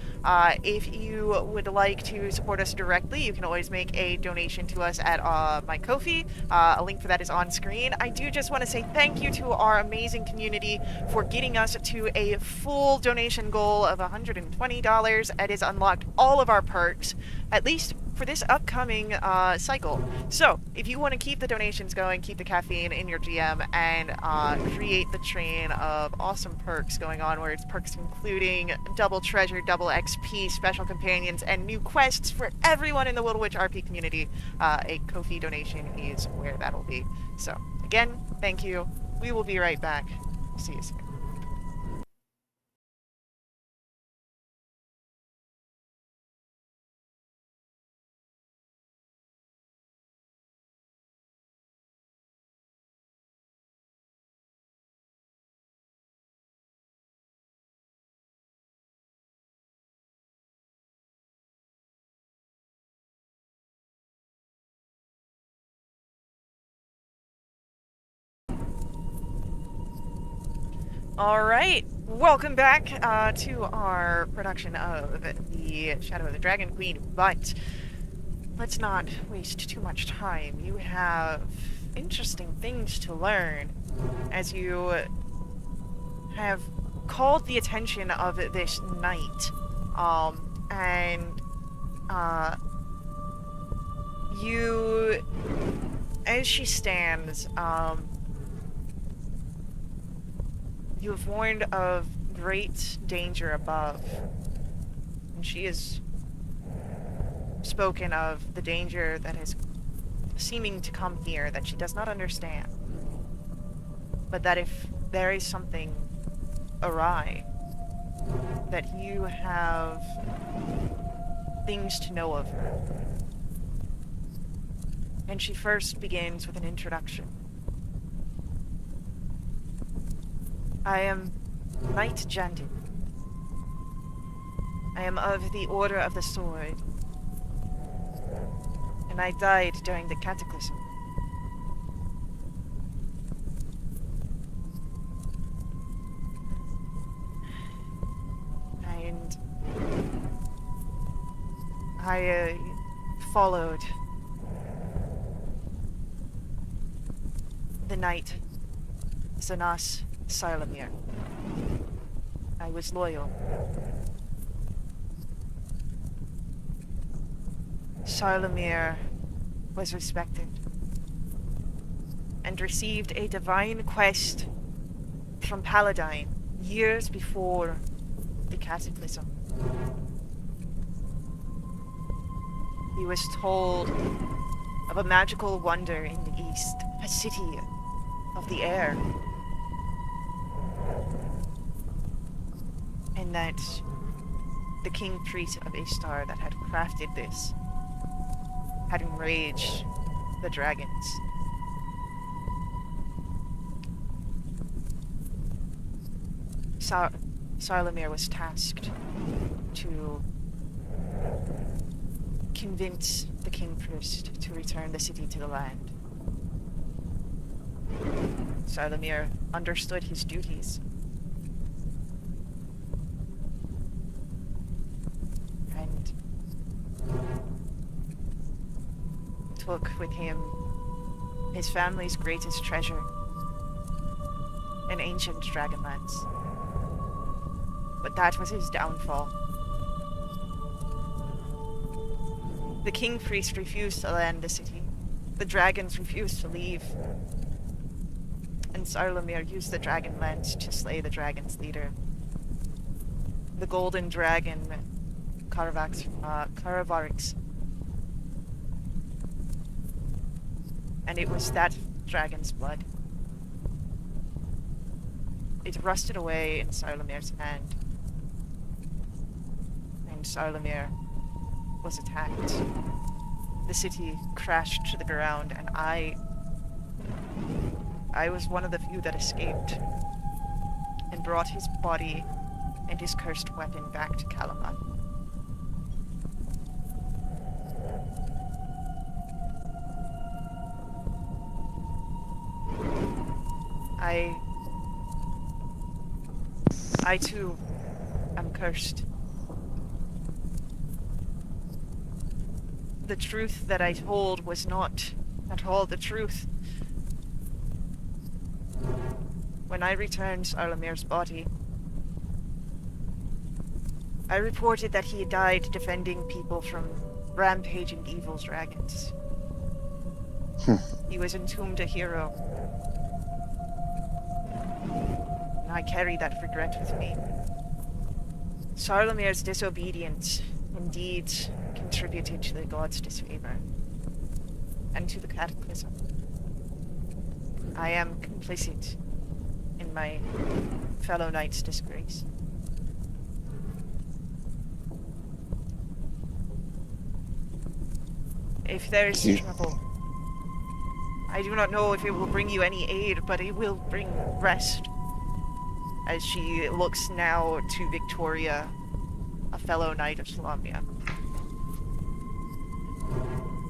If you would like to support us directly, you can always make a donation to us at my Ko-fi. A link for that is on screen. I do just want to say thank you to our amazing community for getting us to a full donation goal of $120. It has unlocked all of our perks, at least for this upcoming cycle. So, if you want to keep the donations going, keep the caffeine in your GM, and create the train of awesome perks going on, where it's perks including double treasure, double XP, special companions, and new quests for everyone in the Little Witch RP community, a Ko-fi donation is where that'll be. So, again, thank you. We will be right back. See you soon. All right, welcome back to our production of the Shadow of the Dragon Queen, but let's not waste too much time. You have interesting things to learn as you have called the attention of this knight, and you, as she stands, you have warned of great danger above, and she has spoken of the danger that is seeming to come here that she does not understand, but that if there is something awry, that you have things to know of her. And she first begins with an introduction. I am Knight Jandin. I am of the Order of the Sword, and I died during the Cataclysm. And I followed the knight Zanas Sarlamir. I was loyal. Sarlamir was respected and received a divine quest from Paladine years before the Cataclysm. He was told of a magical wonder in the east, a city of the air, and that the king priest of Ishtar that had crafted this had enraged the dragons. Sarlamir was tasked to convince the king priest to return the city to the land. Sarlamir understood his duties and took with him his family's greatest treasure, an ancient Dragonlance. But that was his downfall. The king priest refused to land the city. The dragons refused to leave. And Sarlamir used the Dragonlance to slay the dragon's leader, the golden dragon Karavarix. And it was that dragon's blood. It rusted away in Sarlamir's hand. And Sarlamir was attacked. The city crashed to the ground, and I was one of the few that escaped and brought his body and his cursed weapon back to Calaman. I I too am cursed. The truth that I told was not at all the truth. When I returned Arlamir's body, I reported that he had died defending people from rampaging evil dragons. He was entombed a hero. And I carry that regret with me. Sarlamir's disobedience indeed contributed to the gods' disfavor and to the cataclysm. I am complicit in my fellow knight's disgrace. If there is trouble, I do not know if it will bring you any aid, but it will bring rest. As she looks now to Victoria, a fellow knight of Salamia.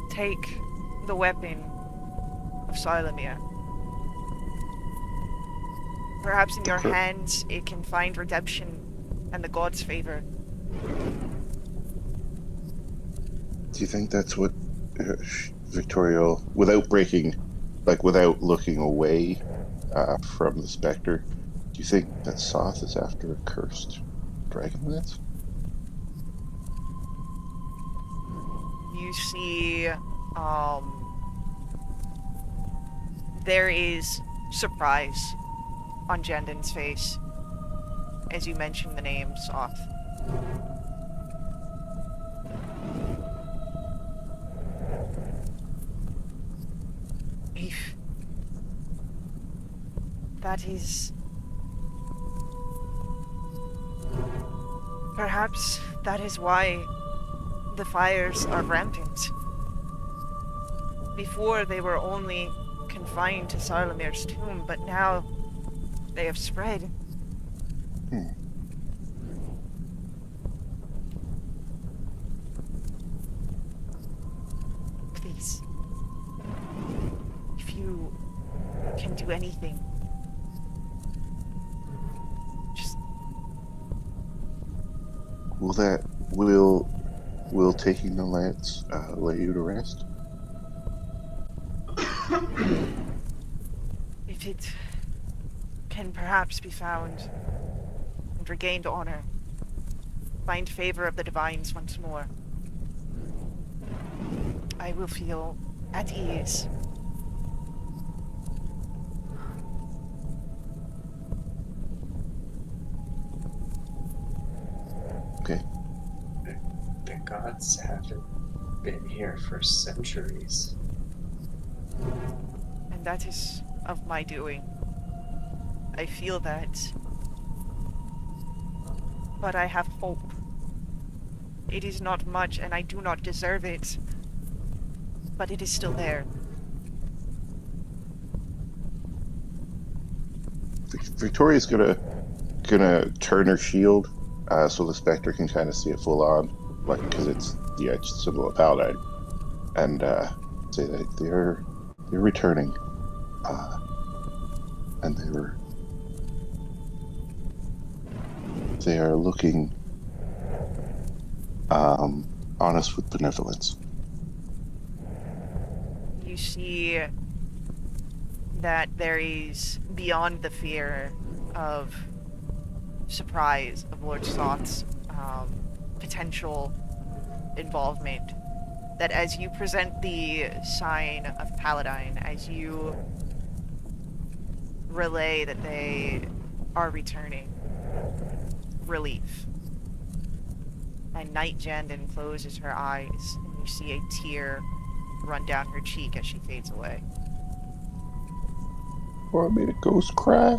Take the weapon of Salamir. Perhaps in your hands it can find redemption and the gods' favor.
Do you think that's what Victoria, without breaking, like without looking away from the specter, do you think that Soth is after a cursed Dragonlance?
You see, there is surprise on Jandin's face as you mention the name Soth. If that is... Perhaps that is why the fires are rampant. Before they were only confined to Sarlamir's tomb, but now they have spread. Please, if you can do anything, just...
Will taking the lance lay you to rest?
If it can perhaps be found and regained honor, find favor of the divines once more, I will feel at ease.
Okay.
The gods haven't been here for centuries.
And that is of my doing. I feel that. But I have hope. It is not much, and I do not deserve it. But it is still there.
Victoria's gonna turn her shield so the specter can kind of see it full on, like because it's the edge symbol of Paladine, and say that they're returning, and they are looking on us with benevolence.
You see that there is, beyond the fear of surprise of Lord Soth's potential involvement, that as you present the sign of Paladine, as you relay that they are returning, relief. And Knight Jandin closes her eyes, and you see a tear run down her cheek as she fades away.
Or I made a ghost cry.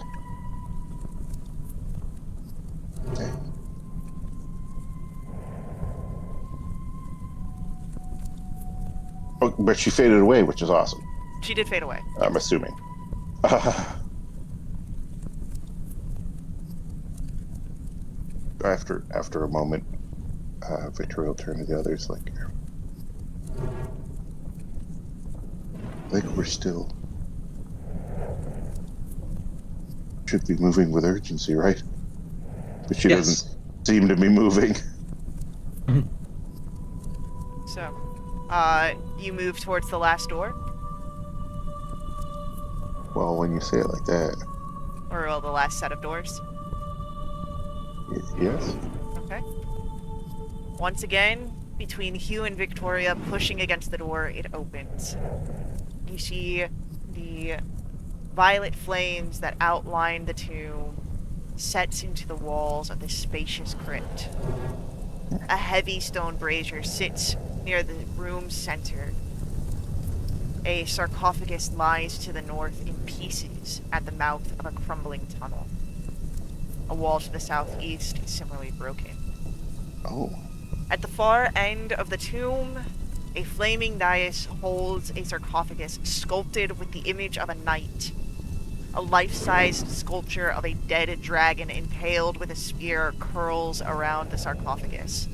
Oh, but she faded away, which is awesome.
She did fade away.
I'm assuming. After a moment, Victoria will turn to the others like, I think we're still... should be moving with urgency, right? But she
Yes.
doesn't seem to be moving.
So, you move towards the last door,
Well, when you say it like that,
or well, the last set of doors.
yes.
Okay. Once again, between Hugh and Victoria pushing against the door, it opens. You see the violet flames that outline the tomb sets into the walls of this spacious crypt. A heavy stone brazier sits near the room's center. A sarcophagus lies to the north in pieces at the mouth of a crumbling tunnel. A wall to the southeast is similarly broken.
Oh.
At the far end of the tomb, a flaming dais holds a sarcophagus sculpted with the image of a knight. A life-sized sculpture of a dead dragon impaled with a spear curls around the sarcophagus.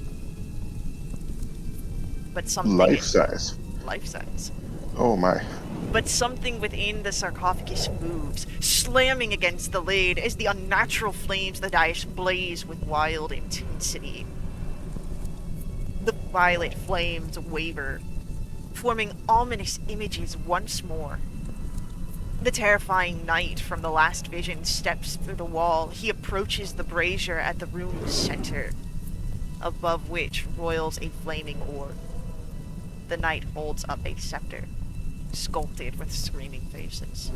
But something...
Life size.
Life-size.
Oh my.
But something within the sarcophagus moves, slamming against the lid as the unnatural flames of the dais blaze with wild intensity. The violet flames waver, forming ominous images once more. The terrifying knight from the last vision steps through the wall. He approaches the brazier at the room's center, above which roils a flaming orb. The knight holds up a scepter, sculpted with screaming faces.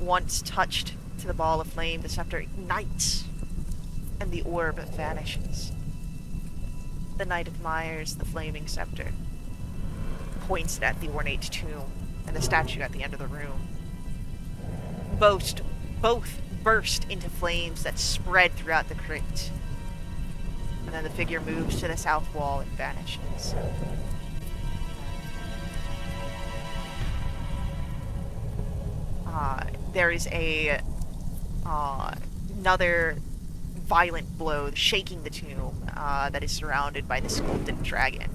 Once touched to the ball of flame, the scepter ignites, and the orb vanishes. The knight admires the flaming scepter, points at the ornate tomb and the statue at the end of the room. Both burst into flames that spread throughout the crypt. And then the figure moves to the south wall and vanishes. There is another violent blow shaking the tomb that is surrounded by the sculpted dragon.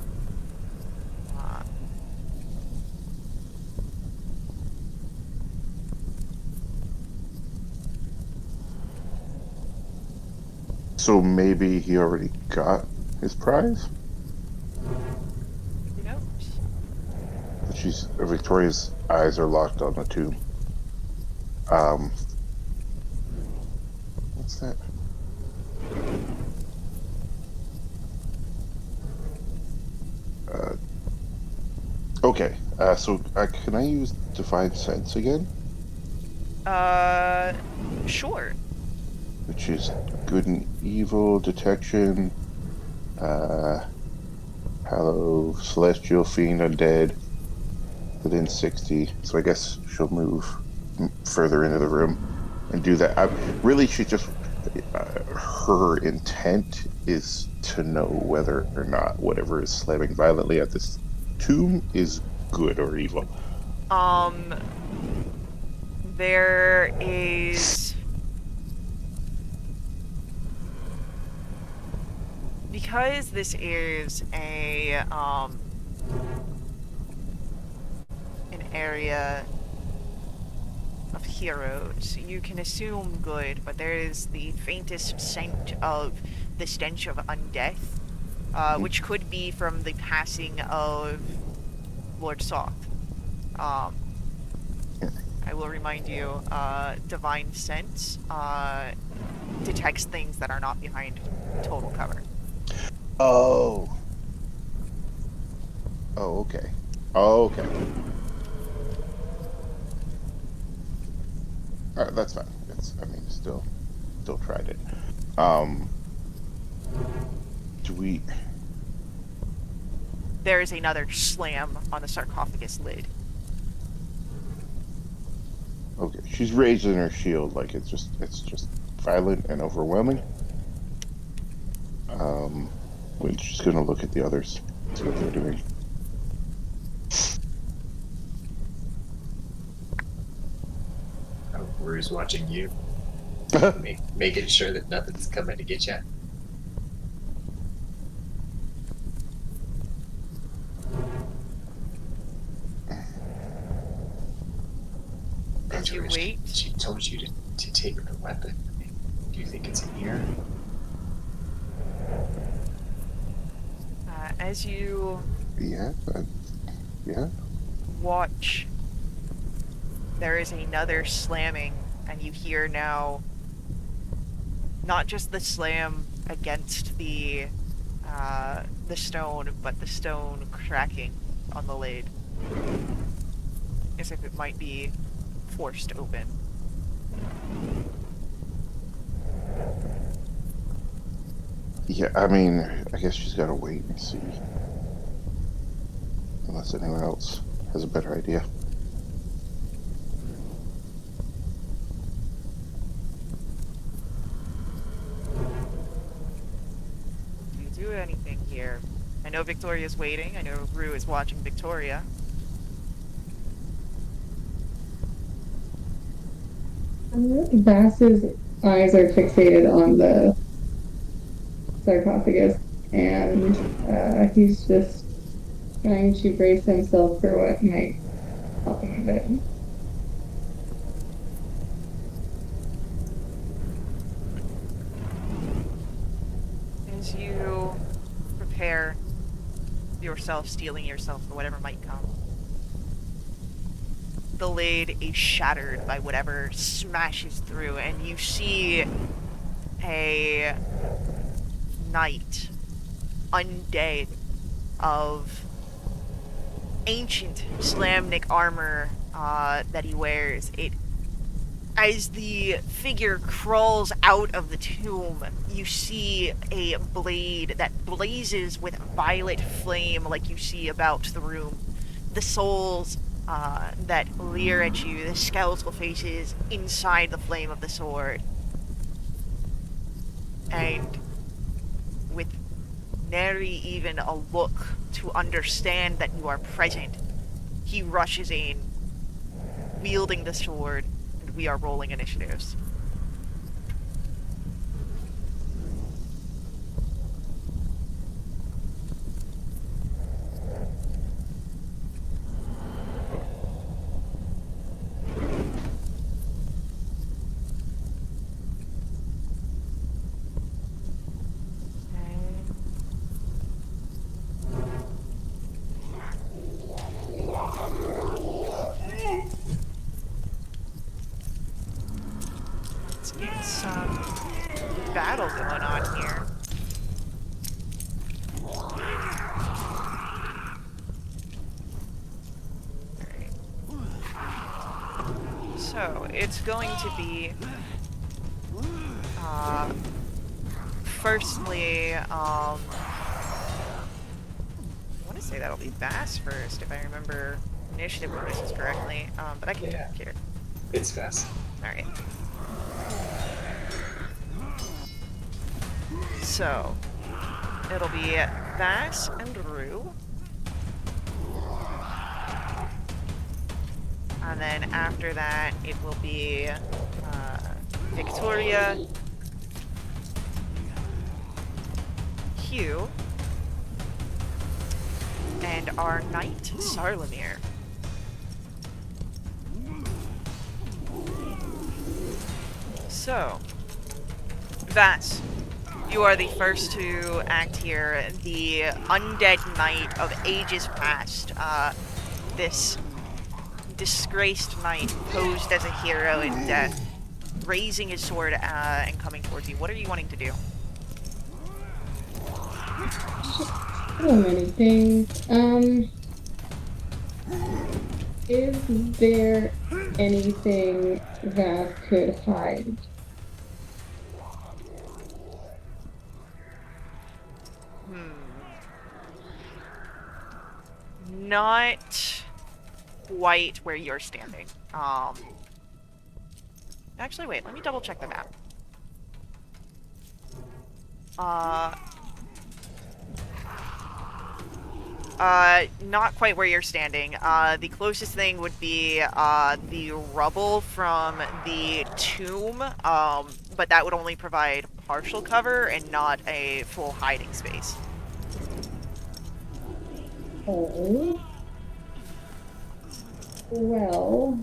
So maybe he already got his prize?
Who knows?
Victoria's eyes are locked on the tomb. What's that? Okay, so can I use Divine Sense again?
Sure.
Which is good and evil detection, Hallow, Celestial, Fiend, Undead, within 60. So I guess she'll move further into the room and do that. Really, she just, her intent is to know whether or not whatever is slamming violently at this tomb is good or evil.
There is... Because this is an area of heroes, you can assume good, but there is the faintest scent of the stench of undeath, which could be from the passing of Lord Soth. I will remind you, Divine Sense detects things that are not behind total cover.
Oh. Oh, okay. Oh, okay. Alright, that's fine. Still tried it. Do we...
There is another slam on the sarcophagus lid.
Okay, she's raising her shield like it's just violent and overwhelming. We're just gonna look at the others, see what they're doing.
Oh, Rue's watching you, making sure that nothing's coming to get you.
As you wait,
She told you to take her weapon. Do you think it's in here?
As you
Yeah. Yeah.
watch, there is another slamming, and you hear now not just the slam against the stone, but the stone cracking on the lid, as if it might be forced open.
Yeah. I mean, I guess she's got to wait and see, unless anyone else has a better idea.
Do you do anything here? I know Victoria's waiting. I know Rue is watching Victoria.
Vass's eyes are fixated on the sarcophagus, and he's just trying to brace himself for what might happen of it.
As you prepare yourself, steeling yourself for whatever might come, the lid is shattered by whatever smashes through, and you see a knight, undead, of ancient Slamnik armor that he wears. As the figure crawls out of the tomb, you see a blade that blazes with violet flame like you see about the room. The souls that leer at you, the skeletal faces inside the flame of the sword. And with nary even a look to understand that you are present, he rushes in, wielding the sword, and we are rolling initiatives. Let's get some battle going on here. Alright. So, it's going to be firstly, I want to say that'll be Bass first, if I remember initiative bonuses correctly, but I can
Yeah.
get it.
It's fast.
Alright. So, it'll be Bass and Rue. And then after that, it will be Victoria, Hugh, and our knight, Sarlamir. So, Vass, you are the first to act here. The undead knight of ages past. This disgraced knight posed as a hero in death, raising his sword and coming towards you. What are you wanting to do?
So many things. Is there anything Vass could hide?
Not quite where you're standing. Actually, wait, let me double check the map. Not quite where you're standing. The closest thing would be, the rubble from the tomb, but that would only provide partial cover and not a full hiding space.
Oh. Well.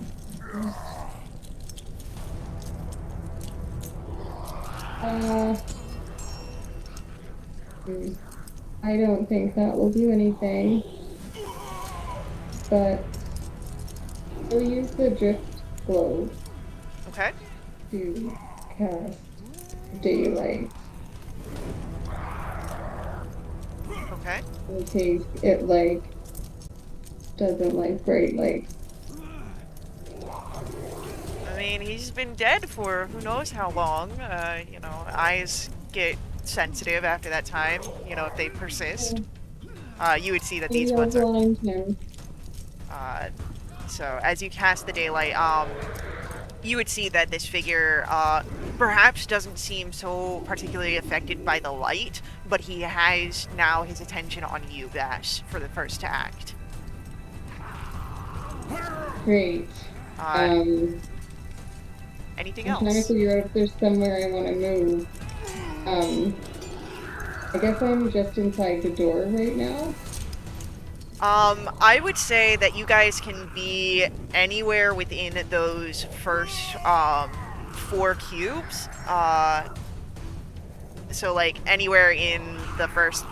I don't think that will do anything. But he'll use the drift globe
Okay.
to cast daylight
Okay.
in case it doesn't like bright light.
I mean, he's been dead for who knows how long. Eyes get sensitive after that time. If they persist. You would see that these
Maybe I'll
ones are.
blind him.
So as you cast the daylight, you would see that this figure perhaps doesn't seem so particularly affected by the light, but he has now his attention on you, Bash, for the first to act.
Great.
Anything
I'm trying to
else?
figure out if there's somewhere I want to move. I guess I'm just inside the door right now.
I would say that you guys can be anywhere within those first 4 cubes. So like anywhere in the first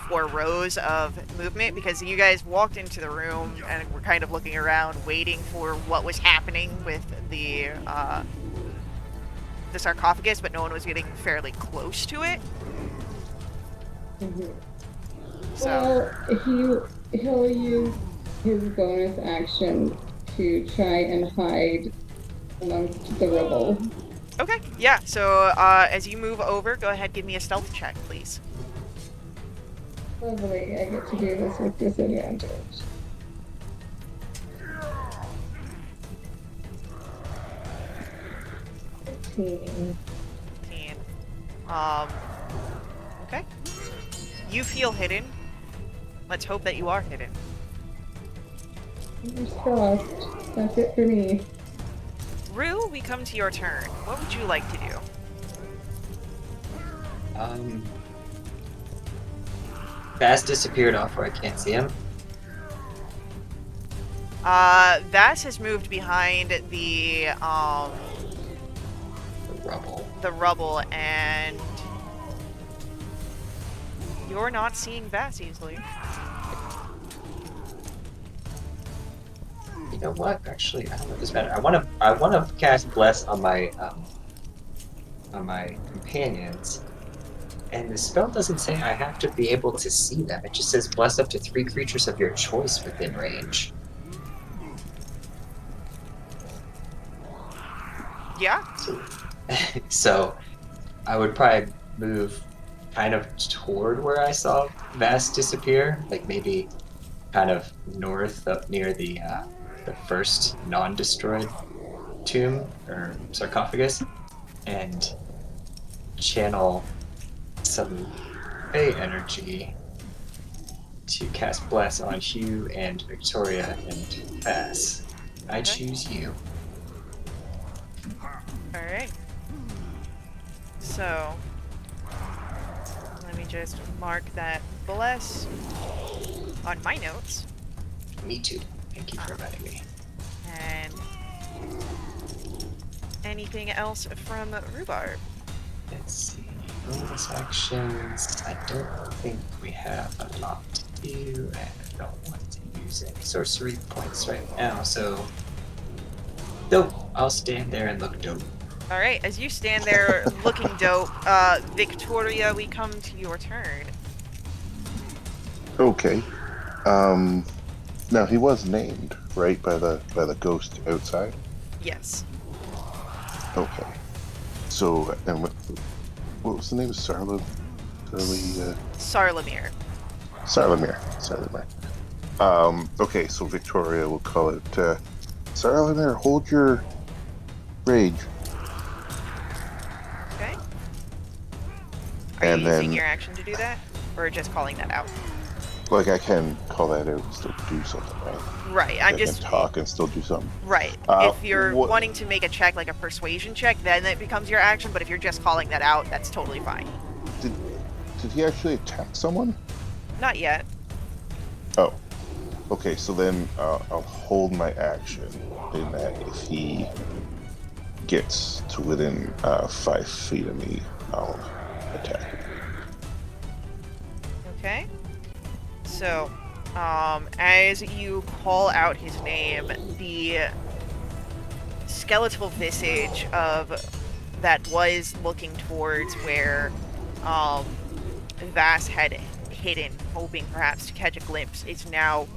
4 rows of movement, because you guys walked into the room and were kind of looking around, waiting for what was happening with the sarcophagus, but no one was getting fairly close to it.
Mm-hmm.
So.
Well, he'll use his bonus action to try and hide amongst the rubble.
Okay, yeah, so as you move over, go ahead, give me a stealth check, please.
Lovely, I get to do this with disadvantage.
Okay. Okay. You feel hidden. Let's hope that you are hidden.
Fingers crossed. That's it for me.
Rue, we come to your turn. What would you like to do?
Bass disappeared off where I can't see him.
Vass has moved behind the
Rubble.
rubble, and you're not seeing Vass easily.
You know what? Actually, I don't know if this matters. I wanna cast Bless on my companions, and the spell doesn't say I have to be able to see them. It just says bless up to 3 creatures of your choice within range.
Yeah?
So I would probably move kind of toward where I saw Vast disappear, like maybe kind of north up near the first non-destroyed tomb or sarcophagus, and channel some Fey energy to cast Bless on Hugh and Victoria and Bass. I choose you.
Alright. So, let me just mark that bless on my notes.
Me too. Thank you for reminding me.
And anything else from Rhubarb?
Let's see. Bonus actions. I don't think we have a lot to do, and I don't want to use any sorcery points right now, so dope. I'll stand there and look dope.
Alright, as you stand there looking dope, Victoria, we come to your turn.
Okay. Now he was named, right, by the ghost outside?
Yes.
Okay. So, and what was the name?
Sarlamir.
Sarlamir. Okay, so Victoria will call it, Sarlamir, hold your rage.
Okay. Are
And
you
then,
using your action to do that? Or just calling that out?
like, I can call that out and still do something, right?
Right,
I
I'm just...
can talk and still do something.
Right. If you're wanting to make a check, like a persuasion check, then it becomes your action, but if you're just calling that out, that's totally fine.
Did he actually attack someone?
Not yet.
Oh. Okay, so then I'll hold my action in that if he gets to within 5 feet of me, I'll attack him.
Okay. So, as you call out his name, the skeletal visage of that was looking towards where Vass had hidden, hoping perhaps to catch a glimpse, is now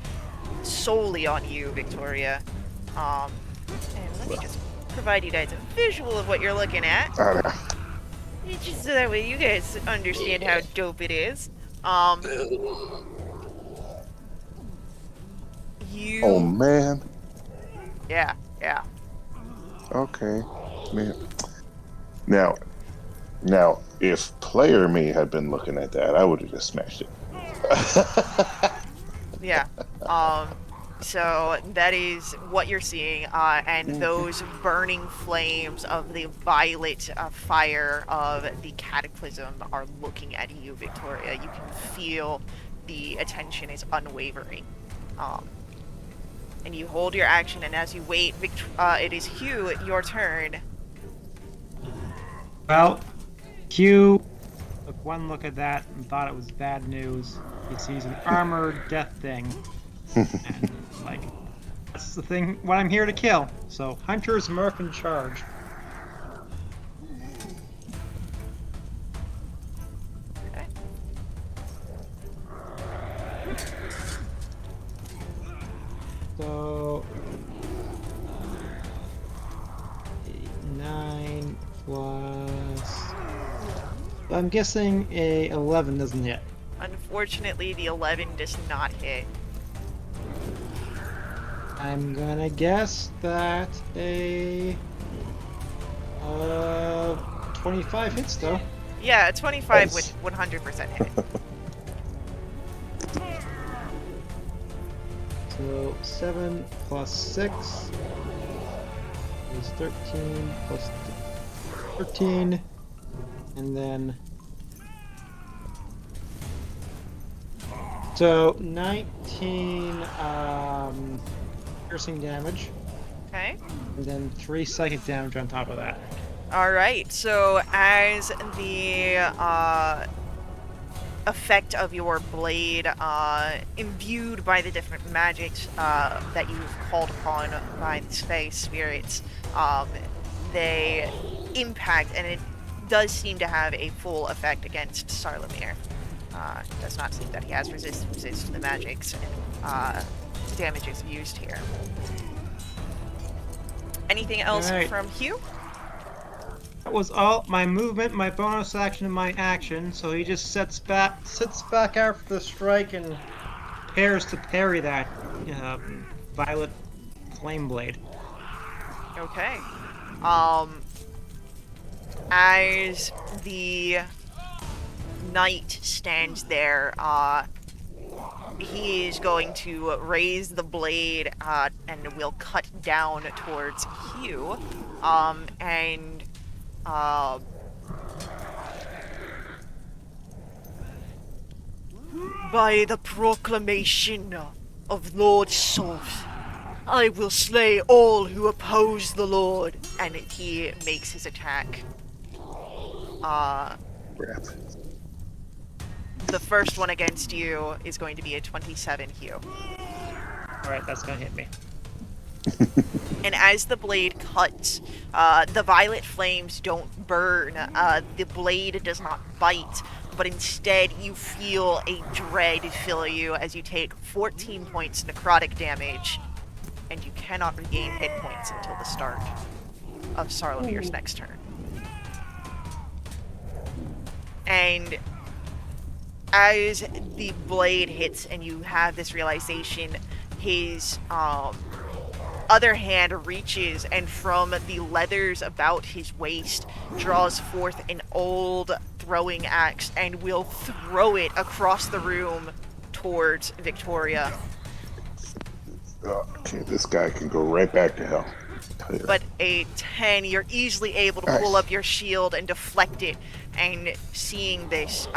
solely on you, Victoria. And let me just provide you guys a visual of what you're looking at. Just so that way you guys understand how dope it is. You...
Oh man.
Yeah.
Okay. Man. Now, if player me had been looking at that, I would have just smashed it.
Yeah. So that is what you're seeing, and those burning flames of the violet fire of the cataclysm are looking at you, Victoria. You can feel the attention is unwavering. And you hold your action, and as you wait, it is Hugh, your turn.
Well, Q took one look at that and thought it was bad news. He sees an armored death thing. And, like, that's the thing, what I'm here to kill. So, Hunter's Mark in charge.
Okay.
So, 9 plus... I'm guessing a 11 doesn't hit.
Unfortunately, the 11 does not hit.
I'm gonna guess that a 25 hits though.
Yeah, a 25
Nice.
would 100% hit.
So 7 plus 6 is 13 plus 13, and then so 19 piercing damage,
Okay.
and then 3 psychic damage on top of that.
Alright, so as the effect of your blade, imbued by the different magics that you've called upon by the space spirits, they impact, and it does seem to have a full effect against Sarlamir. It does not seem that he has resistance to the magics and damages used here. Anything else
Alright.
from Hugh?
That was all my movement, my bonus action, and my action. So he just sits back after the strike and prepares to parry that violet flame blade.
Okay. As the knight stands there, he is going to raise the blade and will cut down towards Hugh. By the proclamation of Lord Soth, I will slay all who oppose the Lord. And he makes his attack.
Crap.
The first one against you is going to be a 27, Hugh.
Alright, that's gonna hit me.
And as the blade cuts, the violet flames don't burn. The blade does not bite, but instead you feel a dread fill you as you take 14 points necrotic damage, and you cannot regain hit points until the start of Sarlamir's next turn. And as the blade hits and you have this realization, his other hand reaches and from the leathers about his waist draws forth an old throwing axe and will throw it across the room towards Victoria.
Okay, this guy can go right back to hell.
But a 10, you're easily able to pull up your shield and deflect it. And seeing this,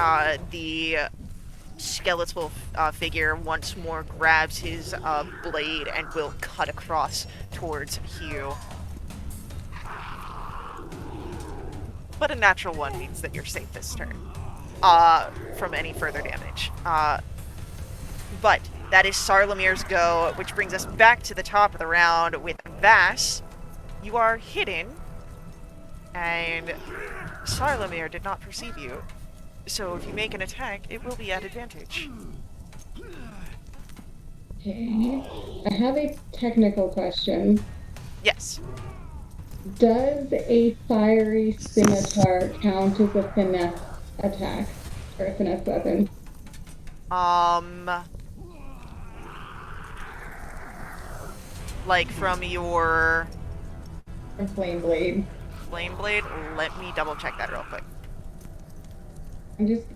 the skeletal figure once more grabs his blade and will cut across towards Hugh. But a natural one means that you're safe this turn from any further damage. But that is Sarlamir's go, which brings us back to the top of the round with Vass. You are hidden, and Sarlamir did not perceive you. So if you make an attack, it will be at advantage.
Okay. I have a technical question.
Yes.
Does a fiery scimitar count as a finesse attack or a finesse weapon?
Like from your
Or flame blade?
flame blade? Let me double check that real quick.
I'm just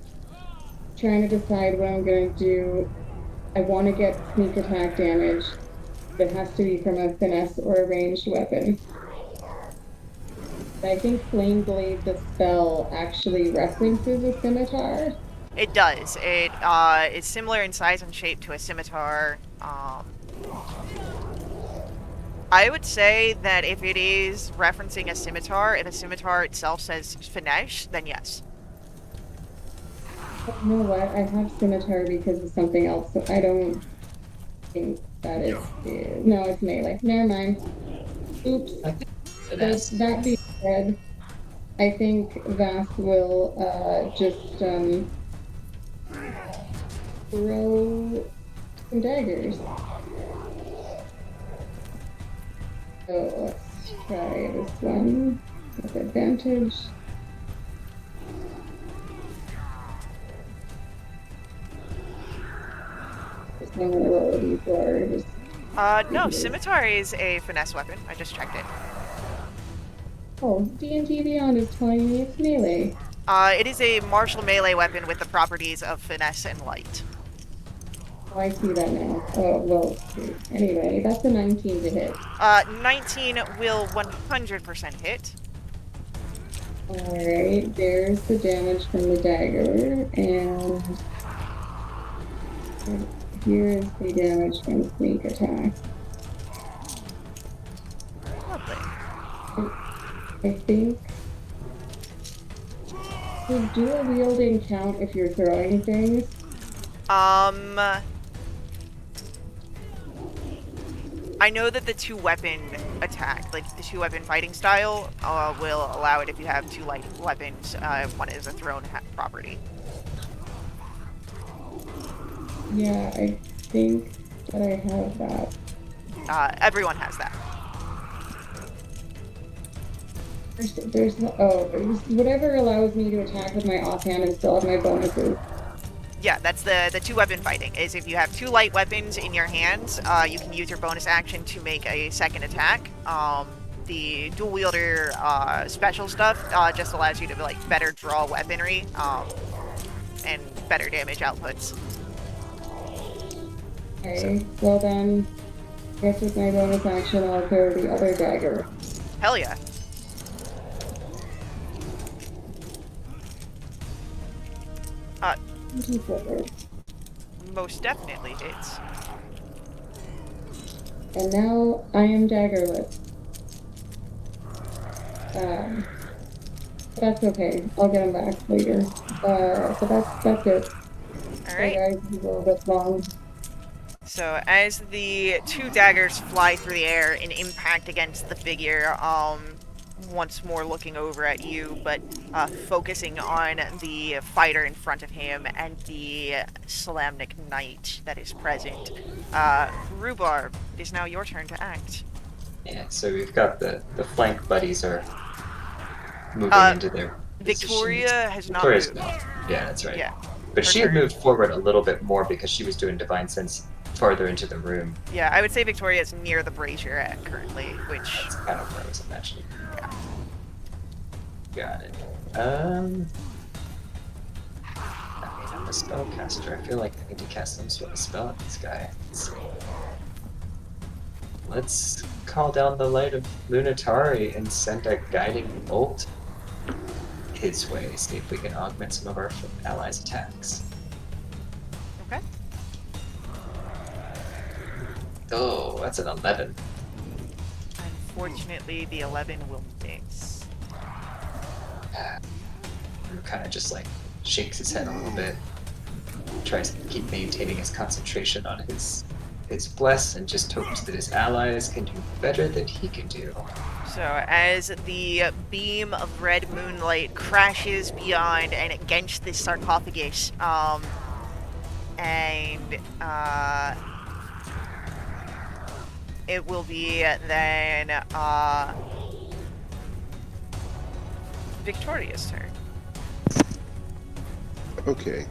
trying to decide what I'm gonna do. I want to get sneak attack damage. It has to be from a finesse or a ranged weapon. I think Flame Blade, the spell, actually references a scimitar.
It does. It is similar in size and shape to a scimitar. I would say that if it is referencing a scimitar, if a scimitar itself says finesse, then yes.
But you know what? I have scimitar because of something else, so I don't think that is. No, it's melee. Never mind. Oops.
Finesse.
That being said, I think Vass will just throw some daggers. So let's try this one with advantage. Just I'm gonna roll a d4. Just
No, scimitar is a finesse weapon. I just checked it.
oh, D&D Beyond is telling me it's melee.
It is a martial melee weapon with the properties of finesse and light.
Oh, I see that now. Oh, well, anyway, that's a 19 to hit.
19 will 100% hit.
Alright, there's the damage from the dagger, and here is the damage from sneak attack.
Lovely.
I think... Does dual wielding count if you're throwing things?
I know that the two weapon attack, like the two weapon fighting style, will allow it if you have two light weapons. One is a thrown property.
Yeah, I think that I have that.
Everyone has that.
There's whatever allows me to attack with my offhand and still have my bonuses.
Yeah, that's the two weapon fighting. Is if you have two light weapons in your hands, you can use your bonus action to make a second attack. The dual wielder special stuff just allows you to like better draw weaponry and better damage outputs.
Okay, well then, I guess with my bonus action I'll throw the other dagger.
Hell yeah. Most definitely hits.
And now I am daggerless. That's okay. I'll get them back later. So that's it.
Alright.
Guys, it's a little bit long.
So as the two daggers fly through the air and impact against the figure, once more looking over at you, but focusing on the fighter in front of him and the Salamnic knight that is present. Rhubarb, it is now your turn to act.
Yeah, so we've got the flank buddies are moving into their
Victoria
positions.
has not
Victoria's
moved.
not. Yeah, that's right.
Yeah.
But
Her
she had
turn.
moved forward a little bit more because she was doing Divine Sense farther into the room.
Yeah, I would say Victoria is near the brazier currently, which...
That's kind of where I was imagining.
Yeah.
Got it. I mean, I'm a spellcaster. I feel like I need to cast some sort of spell at this guy. Let's call down the light of Lunatari and send a guiding bolt his way. See if we can augment some of our allies' attacks.
Okay.
Oh, that's an 11.
Unfortunately, the 11 will miss.
Drew kind of just like shakes his head a little bit. tries to keep maintaining his concentration on his bless and just hopes that his allies can do better than he can do.
So as the beam of red moonlight crashes beyond and against this sarcophagus, it will be then Victoria's turn.
Okay.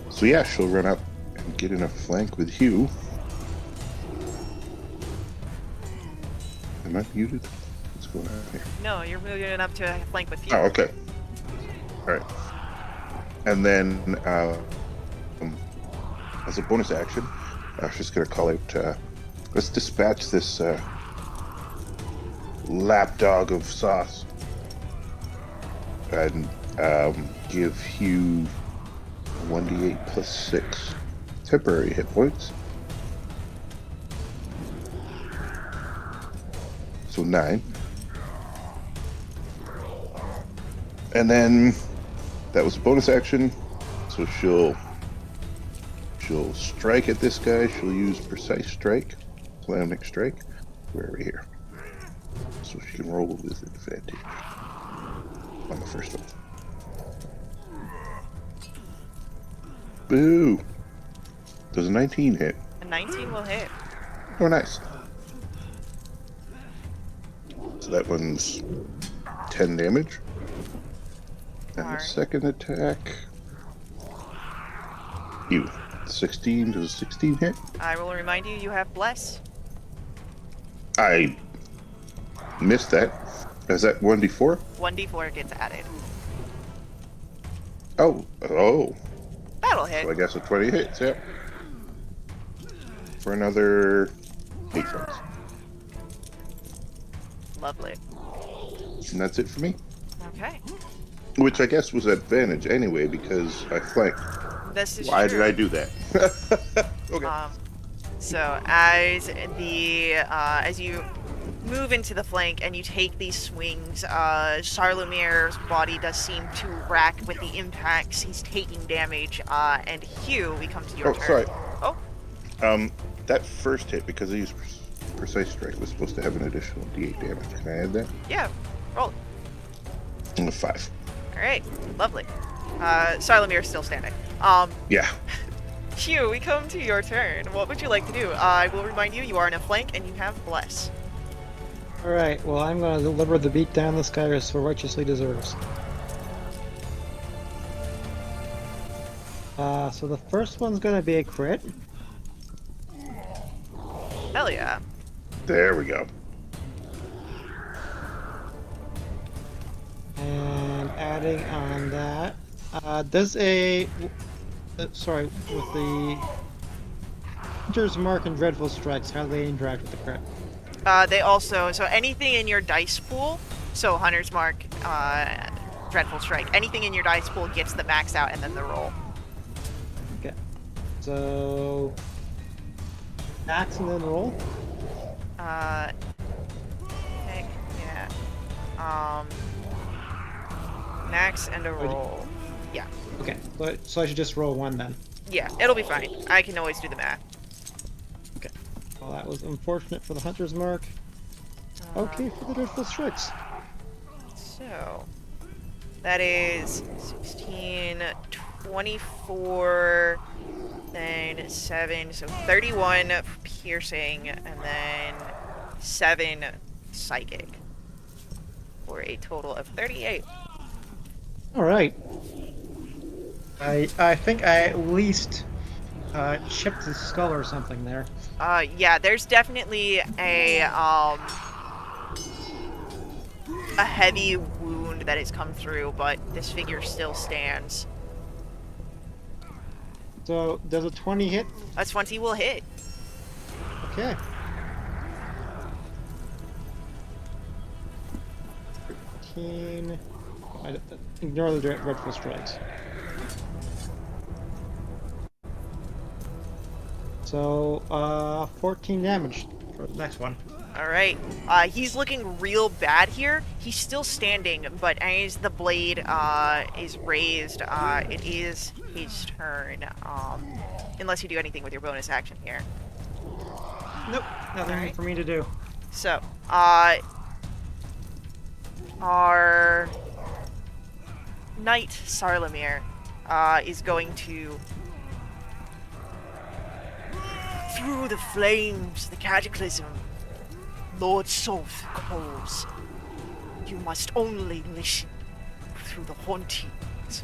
So yeah, she'll run up and get in a flank with Hugh. Am I muted? What's going on here?
No, you're moving up to flank with you.
Oh, okay. All right. And then, as a bonus action, I was just going to call out, let's dispatch this lapdog of sauce and give Hugh 1d8 plus 6 temporary hit points. So 9. And then that was a bonus action, so she'll strike at this guy. She'll use precise strike, slammic strike. Where are we here? So she can roll with advantage on the first one. Boo! Does a 19 hit?
A 19 will hit.
Oh, nice. So that one's 10 damage. And the
Alright.
second attack. You. 16. Does a 16 hit?
I will remind you, you have bless.
I missed that. Is that 1d4?
1d4 gets added.
Oh.
That'll hit.
So I guess a 20 hits, yep. For another 8 points.
Lovely.
And that's it for me.
Okay.
Which I guess was advantage anyway because I flanked.
This is
Why
true.
did I do that? Okay.
So as you move into the flank and you take these swings, Charlemagne's body does seem to rack with the impacts. He's taking damage, and Hugh, we come to your turn.
Sorry.
Oh,
That first hit, because I used precise strike, was supposed to have an additional d8 damage. Can I add that?
yeah, roll.
And a 5.
All right, lovely. Charlemagne's still standing.
Yeah.
Hugh, we come to your turn. What would you like to do? I will remind you, you are in a flank and you have bless.
Alright, well, I'm going to deliver the beat down this guy so righteously deserves. So the first one's going to be a crit.
Hell yeah.
There we go.
And adding on that, does a... sorry, with the Hunter's Mark and Dreadful Strikes, how do they interact with the crit?
They also, so anything in your dice pool, so Hunter's Mark, Dreadful Strike, anything in your dice pool gets the max out and then the roll.
Okay. So... max and then roll?
Heck, yeah. Max and a roll. Yeah.
Okay, so I should just roll 1 then.
Yeah, it'll be fine. I can always do the math.
Okay. Well, that was unfortunate for the Hunter's Mark. Okay for the Dreadful Strikes.
So, that is 16, 24, then 7, so 31 piercing, and then 7 psychic, for a total of 38.
Alright. I think I at least chipped his skull or something there.
Yeah, there's definitely a heavy wound that has come through, but this figure still stands.
So, does a 20 hit?
A 20 will hit.
Okay. Ignore the Dreadful Strikes. So, 14 damage for the next one.
All right. He's looking real bad here. He's still standing, but as the blade is raised, it is his turn. Unless you do anything with your bonus action here.
Nope, nothing
Alright.
for me to do.
So, our knight Sarlamir is going to, through the flames, the cataclysm, Lord Soth calls. You must only listen through the hauntings.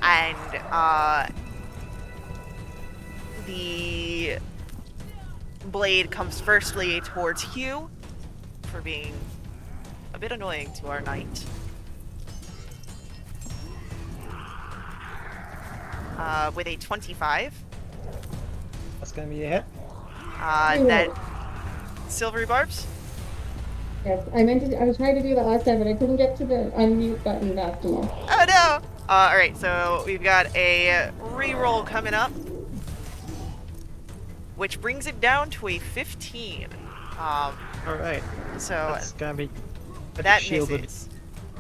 And the blade comes firstly towards Hugh for being a bit annoying to our knight. With a 25.
That's gonna be a hit.
That silvery barbs.
Yes, I was trying to do that last time, but I couldn't get to the unmute button fast enough.
Oh no! Alright, so we've got a reroll coming up, which brings it down to a 15.
All right.
So
That's gonna be
that
shielded.
misses.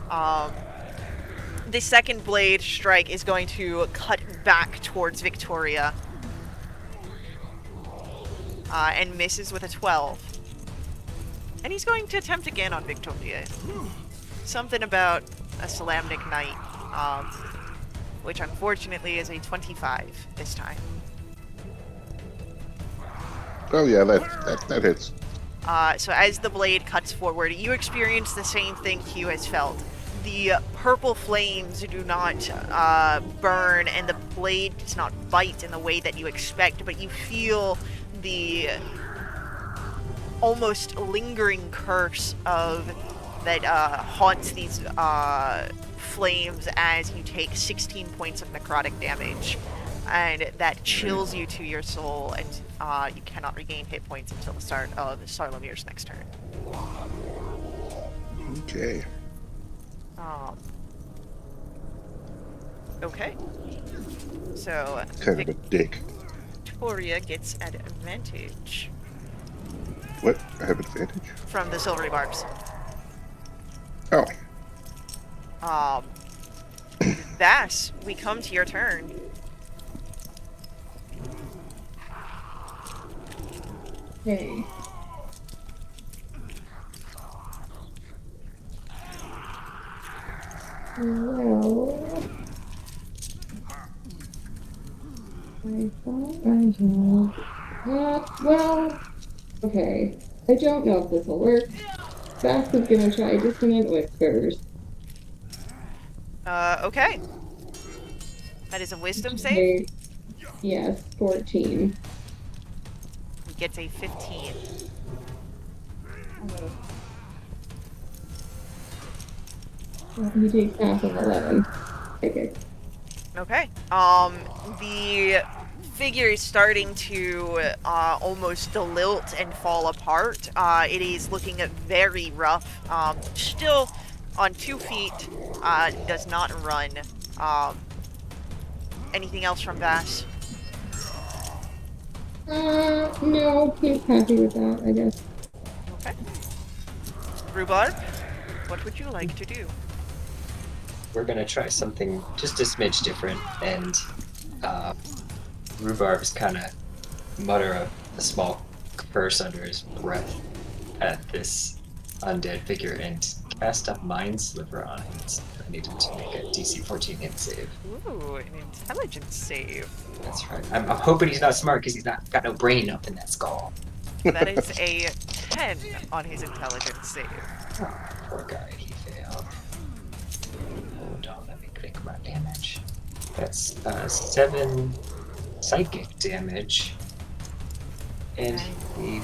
The second blade strike is going to cut back towards Victoria. And misses with a 12. And he's going to attempt again on Victoria. Something about a Salamnic Knight, which unfortunately is a 25 this time.
Oh yeah, that hits.
So as the blade cuts forward, you experience the same thing Hugh has felt. The purple flames do not burn, and the blade does not bite in the way that you expect, but you feel the almost lingering curse of that haunts these flames as you take 16 points of necrotic damage, and that chills you to your soul, and you cannot regain hit points until the start of Sarlamir's next turn.
Okay.
Okay. So
Kind of a dick.
Victoria gets an advantage
What? I have advantage?
from the silvery barbs.
Oh.
Vass, we come to your turn.
Okay. Well, I thought I had. Well, okay. I don't know if this will work. Bass is gonna try Dissonant Whispers.
Okay. That is a wisdom save.
Okay. Yes, 14.
He gets a 15.
He takes half of 11. Okay.
Okay. The figure is starting to almost delilt and fall apart. It is looking very rough. Still on 2 feet. Does not run. Anything else from Vass?
No, he's happy with that, I guess.
Okay. Rhubarb, what would you like to do?
We're gonna try something just a smidge different, and Rhubarb's kind of mutter a small curse under his breath at this undead figure and cast a Mind Sliver on it. I need him to make a DC 14 hit save.
Ooh, an intelligence save.
That's right. I'm hoping he's not smart because he's not got no brain up in that skull.
That is a 10 on his intelligence save.
Oh, poor guy, he failed. Hold on, let me click my damage. That's 7 psychic damage, and he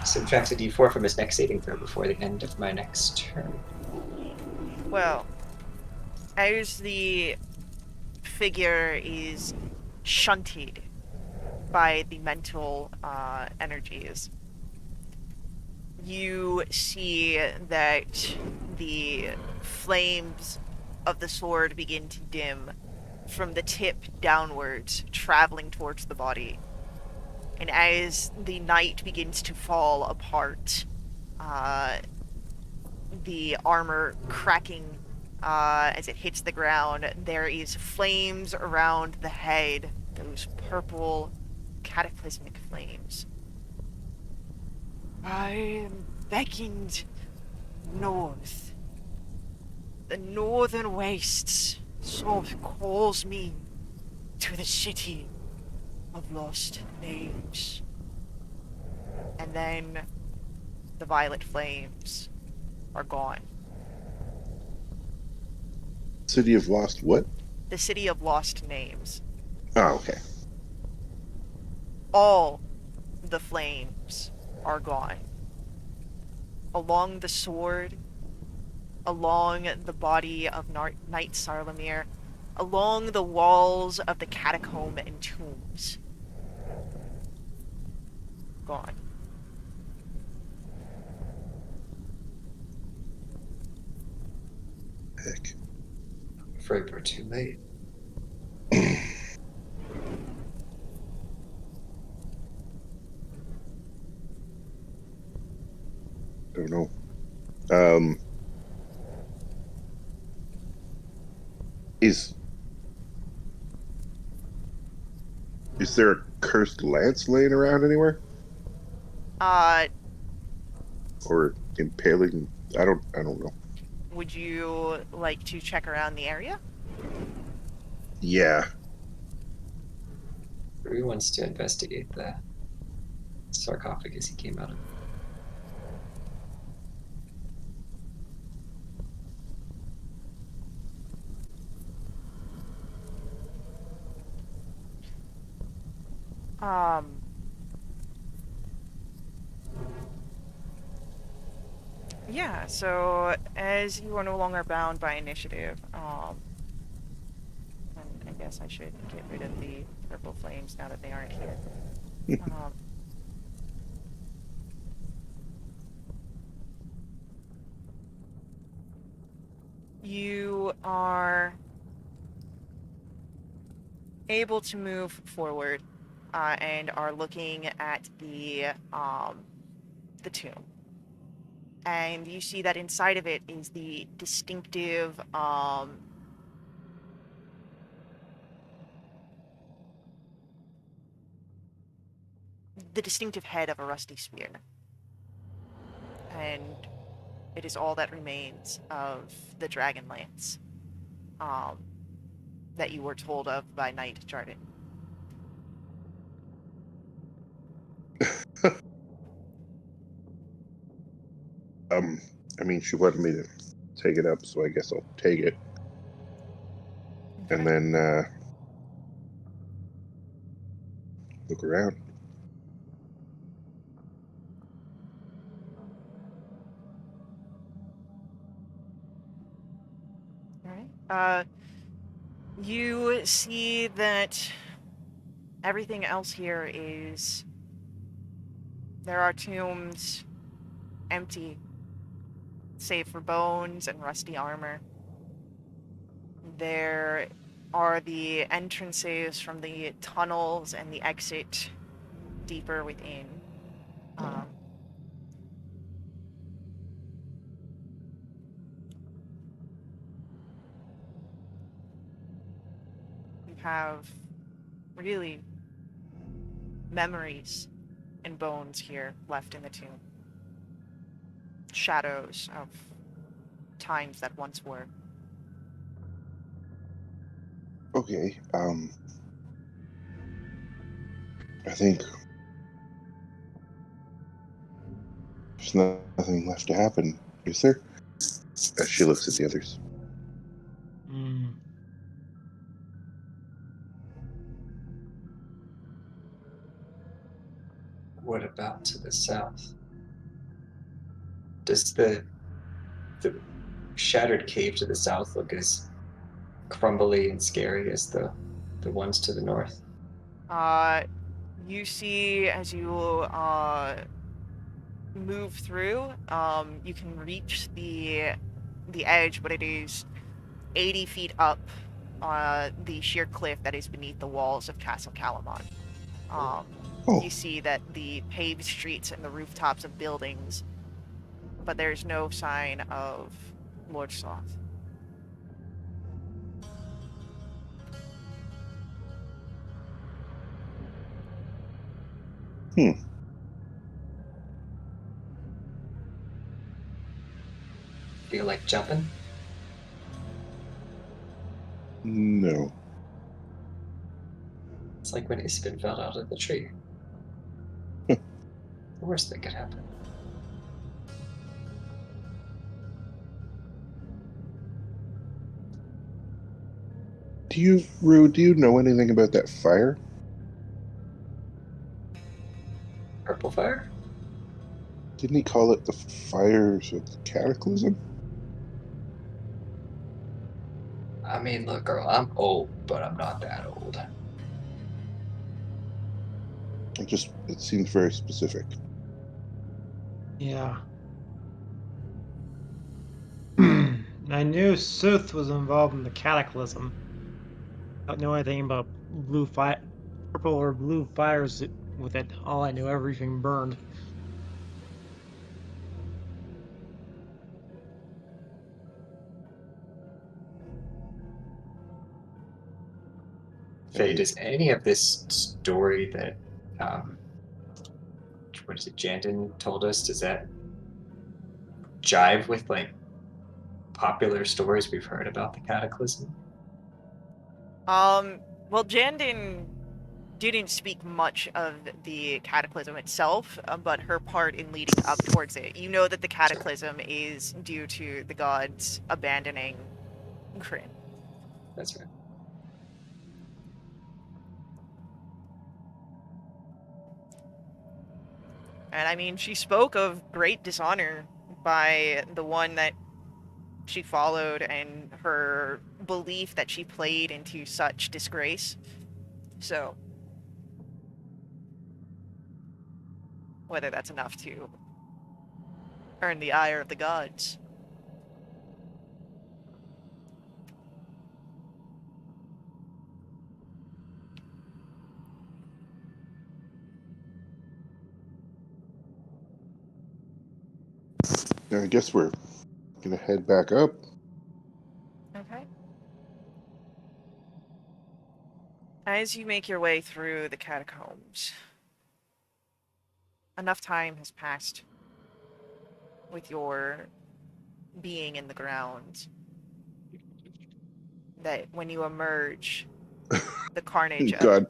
subtracts a d4 from his next saving throw before the end of my next turn.
Well, as the figure is shunted by the mental energies, you see that the flames of the sword begin to dim from the tip downwards, traveling towards the body. And as the knight begins to fall apart, the armor cracking as it hits the ground. There is flames around the head, those purple cataclysmic flames. I am beckoned north. The northern wastes sort of calls me to the city of lost names. And then the violet flames are gone.
City of Lost what?
The city of lost names.
Oh, okay.
All the flames are gone. Along the sword, along the body of Knight Sarlamir, along the walls of the catacomb and tombs. Gone.
Heck.
Afraid we're too late.
Don't know. Is there a cursed lance laying around anywhere? Or impaling? I don't know.
Would you like to check around the area?
Yeah.
Rue wants to investigate the sarcophagus he came out of.
Yeah, so as you are no longer bound by initiative, and I guess I should get rid of the purple flames now that they aren't here. You are able to move forward and are looking at the tomb. And you see that inside of it is the distinctive head of a rusty spear. And it is all that remains of the Dragonlance that you were told of by Knight Jarden.
I mean, she wanted me to take it up, so I guess I'll take it.
Okay.
And then look around.
Alright. You see that everything else here is... There are tombs empty, save for bones and rusty armor. There are the entrances from the tunnels and the exit deeper within. You have really memories and bones here left in the tomb. Shadows of times that once were.
Okay. I think there's nothing left to happen, is there? As she looks at the others.
What about to the south? Does the shattered cave to the south look as crumbly and scary as the ones to the north?
You see as you move through, you can reach the edge, but it is 80 feet up the sheer cliff that is beneath the walls of Castle Calamon. You see that the paved streets and the rooftops of buildings but there's no sign of Lord Sloth.
Feel like jumping?
No.
It's like when Ispin fell out of the tree.
Huh.
The worst thing could happen.
Rue, do you know anything about that fire?
Purple fire?
Didn't he call it the fires of the cataclysm?
I mean, look, girl, I'm old, but I'm not that old.
It seems very specific.
Yeah. I knew Sooth was involved in the Cataclysm. I don't know anything about purple or blue fires with it. All I knew, everything burned.
Faye, does any of this story that, what is it, Jandon told us, does that jive with, like, popular stories we've heard about the Cataclysm?
Well, Jandin didn't speak much of the Cataclysm itself, but her part in leading up towards it. You know that the Cataclysm is due to the gods abandoning Kryn.
That's right.
And I mean, she spoke of great dishonor by the one that she followed and her belief that she played into such disgrace. So, whether that's enough to earn the ire of the gods.
Now, I guess we're gonna head back up.
Okay. As you make your way through the catacombs, enough time has passed with your being in the ground that when you emerge, the carnage of
God,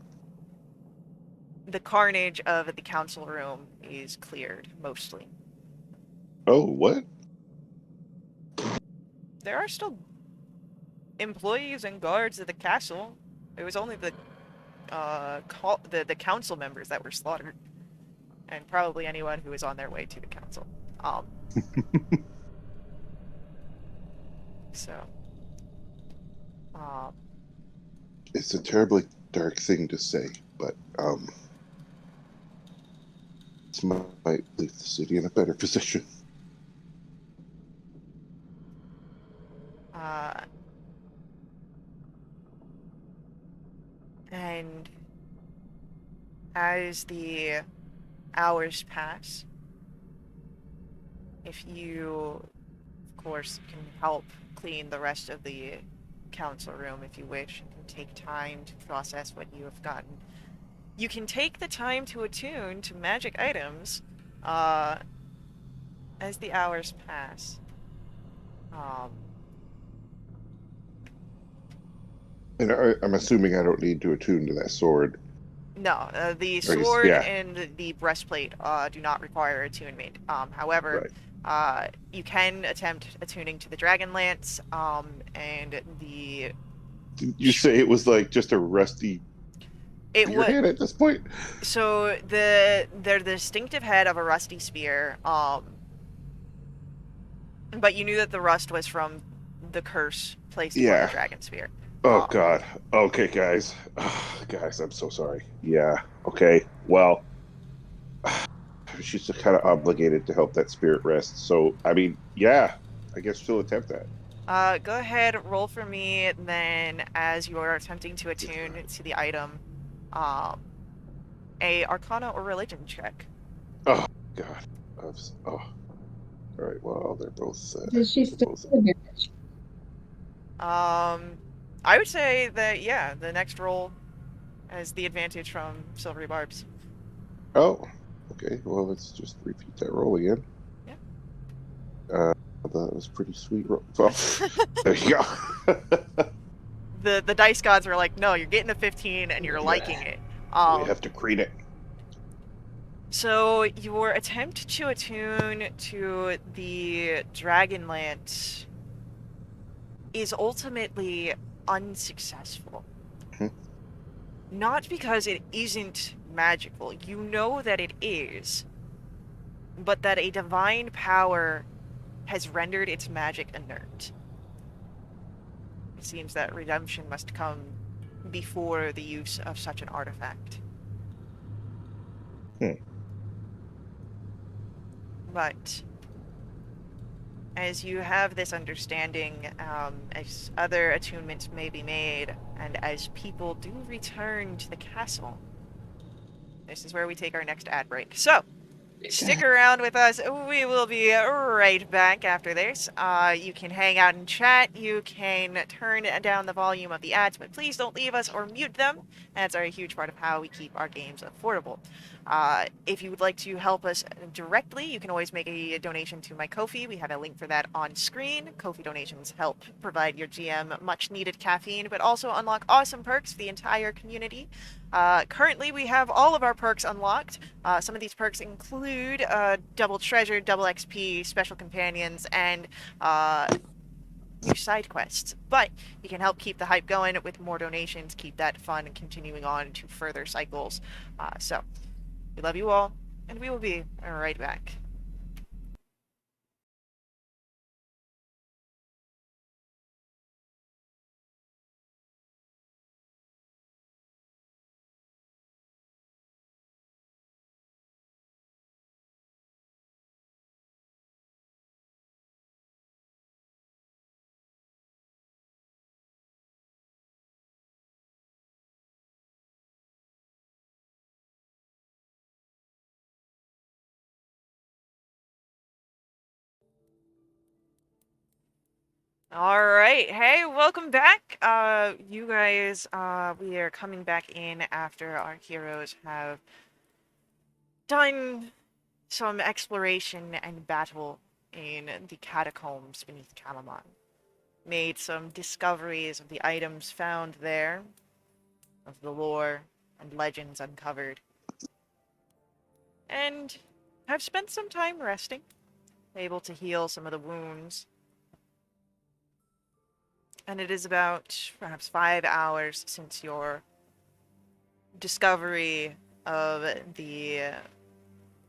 the carnage of the council room is cleared mostly.
oh, what?
There are still employees and guards at the castle. It was only the council members that were slaughtered, and probably anyone who was on their way to the council. So,
It's a terribly dark thing to say, but this might leave the city in a better position.
And as the hours pass, if you, of course, can help clean the rest of the council room if you wish, and can take time to process what you have gotten, you can take the time to attune to magic items as the hours pass.
And I'm assuming I don't need to attune to that sword.
No, the
guess,
sword
yeah.
and the breastplate do not require attunement. However, you can attempt attuning to the Dragonlance and the...
Did you say it was like just a rusty spearhead at this point?
So the distinctive head of a rusty spear, but you knew that the rust was from the curse placed upon the dragon spear.
Oh, God. Okay, guys. Guys, I'm so sorry. Yeah. Okay. Well, she's kind of obligated to help that spirit rest. So, I mean, yeah, I guess she'll attempt that.
Go ahead, roll for me, then as you are attempting to attune to the item, a Arcana or Religion check.
Oh, God. Oh. All right. Well, they're both.
Does she
They're
still
both.
have advantage?
I would say that, yeah, the next roll has the advantage from Silvery Barbs.
Oh. Okay. Well, let's just repeat that roll again.
Yeah.
That was pretty sweet roll. Well, there you go.
The dice gods were like, no, you're getting a 15 and you're
Yeah.
liking it.
We have to create it.
So your attempt to attune to the Dragonlance is ultimately unsuccessful.
Hmm.
Not because it isn't magical. You know that it is, but that a divine power has rendered its magic inert. It seems that redemption must come before the use of such an artifact.
Hmm.
But as you have this understanding, as other attunements may be made, and as people do return to the castle, this is where we take our next ad break. So, stick around with us. We will be right back after this. You can hang out and chat. You can turn down the volume of the ads, but please don't leave us or mute them. Ads are a huge part of how we keep our games affordable. If you would like to help us directly, you can always make a donation to my Ko-fi. We have a link for that on screen. Ko-fi donations help provide your GM much needed caffeine, but also unlock awesome perks for the entire community. Currently, we have all of our perks unlocked. Some of these perks include double treasure, double XP, special companions, and new side quests. But you can help keep the hype going with more donations, keep that fun and continuing on to further cycles. So, we love you all, and we will be right back. All right. Hey, welcome back. You guys, we are coming back in after our heroes have done some exploration and battle in the catacombs beneath Calamon. Made some discoveries of the items found there, of the lore and legends uncovered, and have spent some time resting, able to heal some of the wounds. And it is about perhaps 5 hours since your discovery of the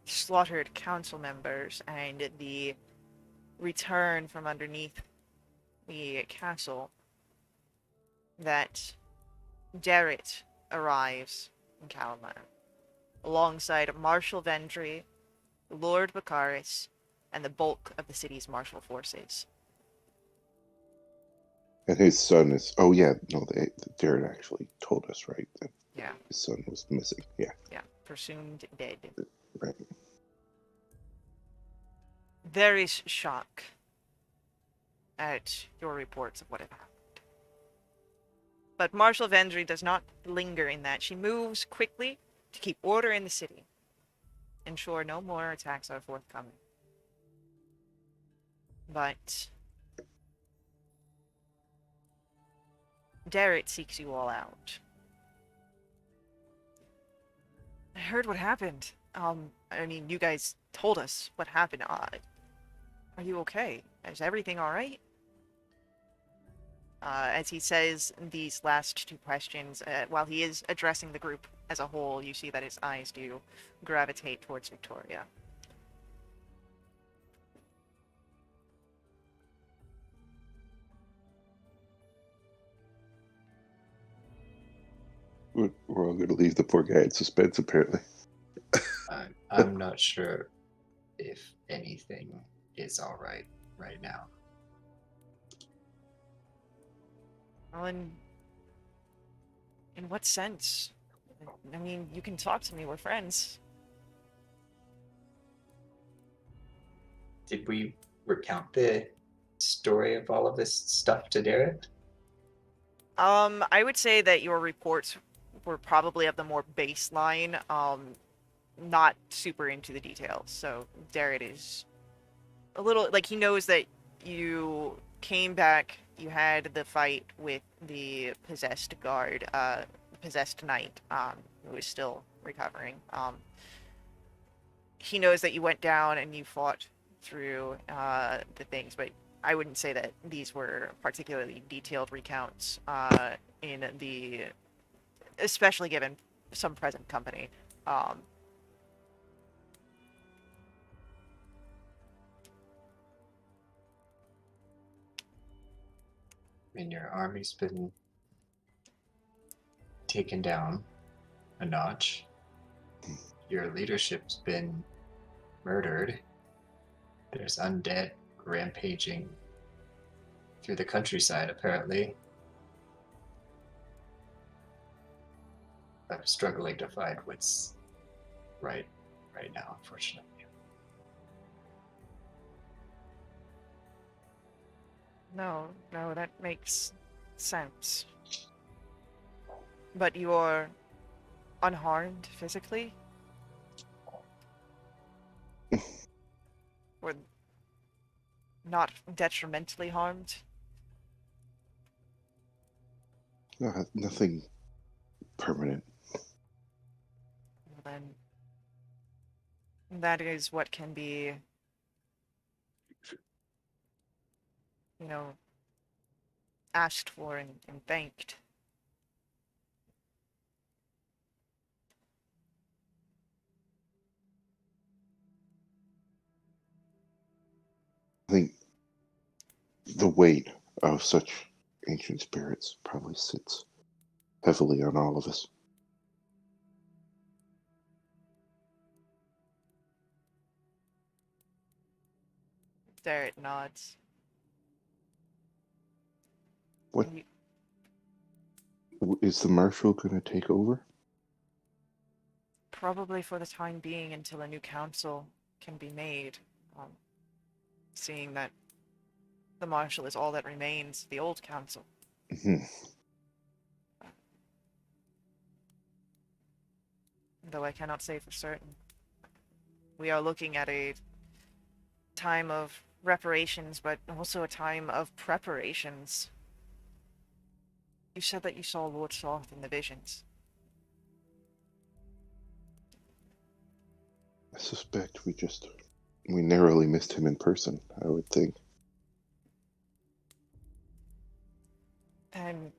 slaughtered council members and the return from underneath the castle that Derrit arrives in Calamar, alongside Marshal Vendry, Lord Baccharis, and the bulk of the city's martial forces.
And his son is. Oh yeah, no, Darren actually told us, right? That
Yeah,
his son was missing. Yeah,
presumed dead.
right.
There is shock at your reports of what had happened. But Marshal Vendry does not linger in that. She moves quickly to keep order in the city, ensure no more attacks are forthcoming. But Derrit seeks you all out. I heard what happened. I mean, you guys told us what happened. Are you okay? Is everything alright? As he says these last two questions, while he is addressing the group as a whole, you see that his eyes do gravitate towards Victoria.
We're all going to leave the poor guy in suspense, apparently.
I'm not sure if anything is all right now.
Well, in what sense? I mean, you can talk to me. We're friends.
Did we recount the story of all of this stuff to Derek?
I would say that your reports were probably of the more baseline, not super into the details. So Darrett is a little like he knows that you came back, you had the fight with the possessed guard, possessed knight, who is still recovering. He knows that you went down and you fought through the things, but I wouldn't say that these were particularly detailed recounts in the, especially given some present company. Um,
I mean, your army's been taken down a notch. Your leadership's been murdered. There's undead rampaging through the countryside, apparently. I'm struggling to find what's right now, unfortunately.
no, no, that makes sense. But you're unharmed physically? Or not detrimentally harmed?
Nothing permanent.
Well, then that is what can be, asked for and thanked.
I think the weight of such ancient spirits probably sits heavily on all of us.
There it nods.
What
And
is the marshal going to take over?
probably for the time being until a new council can be made. Um, Seeing that the marshal is all that remains of the old council.
Mhm.
Though I cannot say for certain. We are looking at a time of reparations, but also a time of preparations. You said that you saw Lord Soth in the visions.
I suspect we narrowly missed him in person, I would think.
And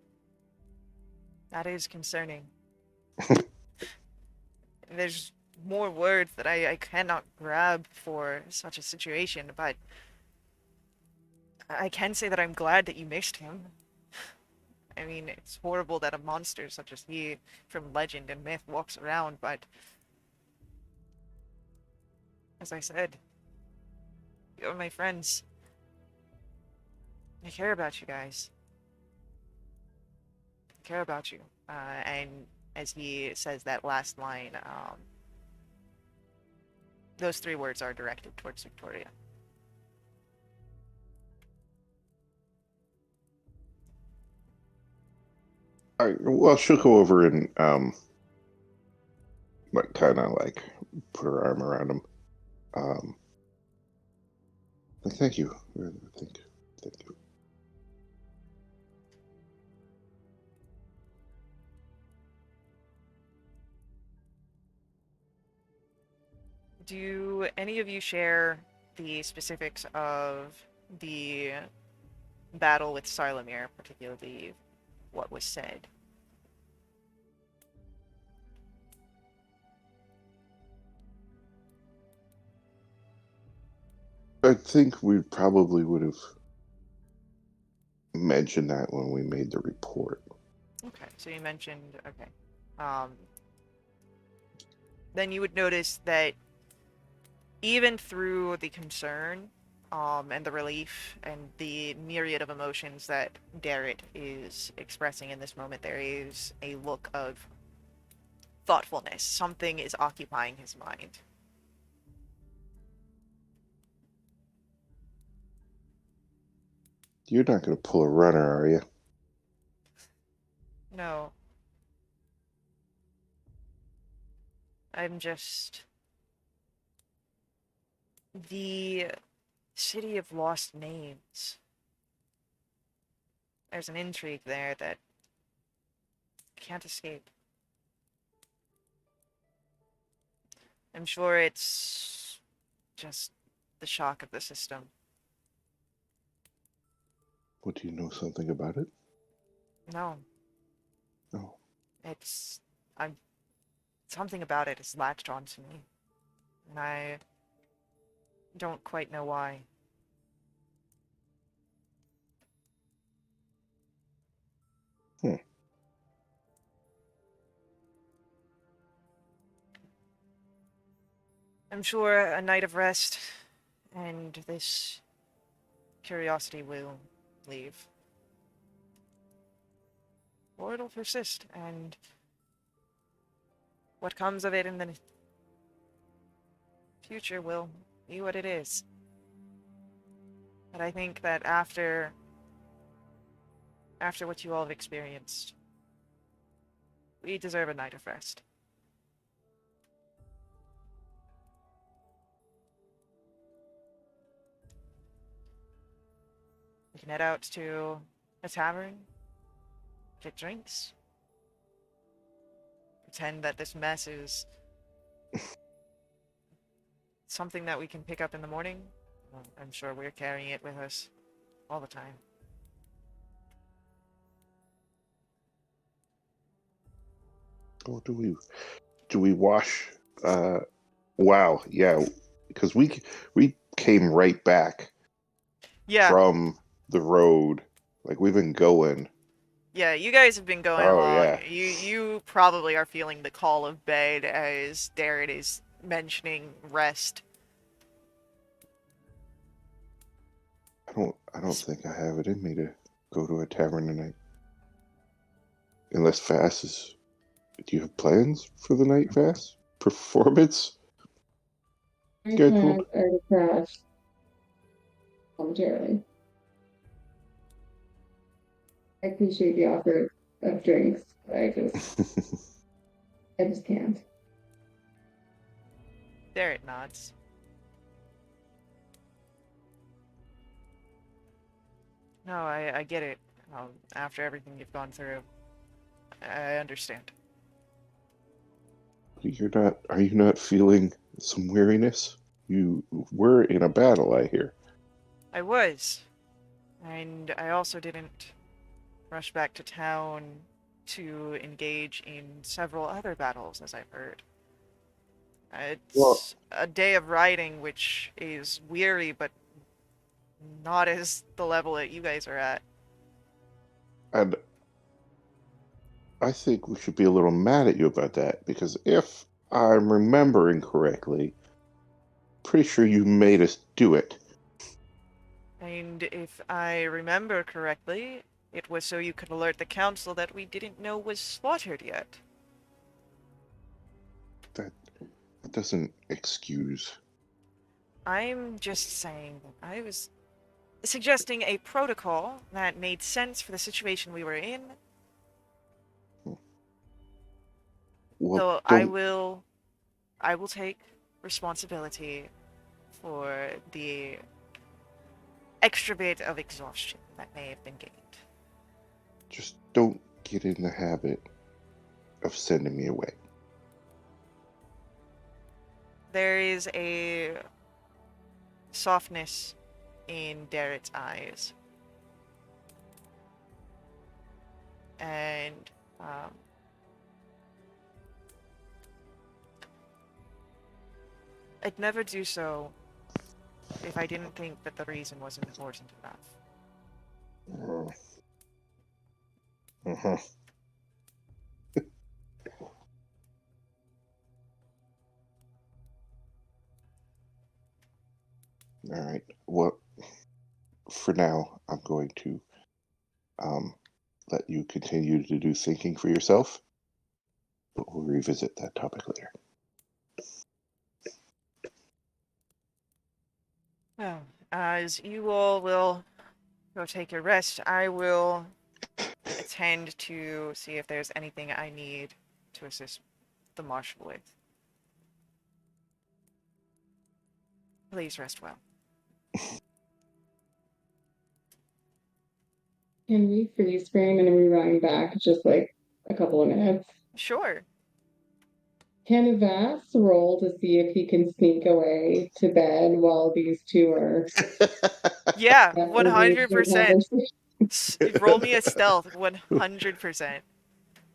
that is concerning. There's more words that I cannot grab for such a situation, but I can say that I'm glad that you missed him. I mean, it's horrible that a monster such as he from legend and myth walks around, but as I said, you're my friends. I care about you guys. I care about you. And as he says that last line, those three words are directed towards Victoria.
All right, well, she'll go over and like kind of like put her arm around him. Like, thank you. Thank you.
Do any of you share the specifics of the battle with Sarlamir, particularly what was said?
I think we probably would have mentioned that when we made the report.
Okay, so you mentioned, okay. Then you would notice that even through the concern, and the relief and the myriad of emotions that Darrett is expressing in this moment, there is a look of thoughtfulness. Something is occupying his mind.
You're not going to pull a runner, are you?
No. I'm just... The City of Lost Names. There's an intrigue there that can't escape. I'm sure it's just the shock of the system.
What, do you know something about it?
No,
No.
it's... Something about it has latched onto me. And I don't quite know why.
Hmm.
I'm sure a night of rest and this curiosity will leave. Or it'll persist, and what comes of it in the future will be what it is. But I think that after what you all have experienced, we deserve a night of rest. We can head out to a tavern, get drinks, pretend that this mess is something that we can pick up in the morning. Well, I'm sure we're carrying it with us all the time.
Oh, do we wash? Wow, yeah, because we came right back
Yeah,
from the road. Like, we've been going.
yeah, you guys have been going
Oh,
along.
yeah.
You probably are feeling the call of bed as Darren is mentioning rest.
I don't think I have it in me to go to a tavern tonight. Unless Fast is. Do you have plans for the night, Fast? Performance
My
schedule?
plans are to crash momentarily. I appreciate the offer of drinks, but I just can't.
Darren nods. No, I get it. After everything you've gone through, I understand.
Are you not feeling some weariness? You were in a battle, I hear.
I was. And I also didn't rush back to town to engage in several other battles, as I've heard.
Well,
It's a day of riding which is weary, but not as the level that you guys are at.
and I think we should be a little mad at you about that, because if I'm remembering correctly, pretty sure you made us do it.
And if I remember correctly, it was so you could alert the council that we didn't know was slaughtered yet.
That doesn't excuse.
I'm just saying that I was suggesting a protocol that made sense for the situation we were in.
Well,
So
don't.
I will take responsibility for the extra bit of exhaustion that may have been gained.
Just don't get in the habit of sending me away.
There is a softness in Darrett's eyes. And I'd never do so if I didn't think that the reason was important enough.
Uh-huh. All right. Well, for now, I'm going to let you continue to do thinking for yourself, but we'll revisit that topic later.
Well, as you all will go take your rest. I will attend to see if there's anything I need to assist the marshal with. Please rest well.
Can we freeze frame and rewind back just like a couple of minutes?
Sure.
Can Vass roll to see if he can sneak away to bed while these two are
Yeah,
engaged in
100%.
conversation?
Roll me a stealth, 100%.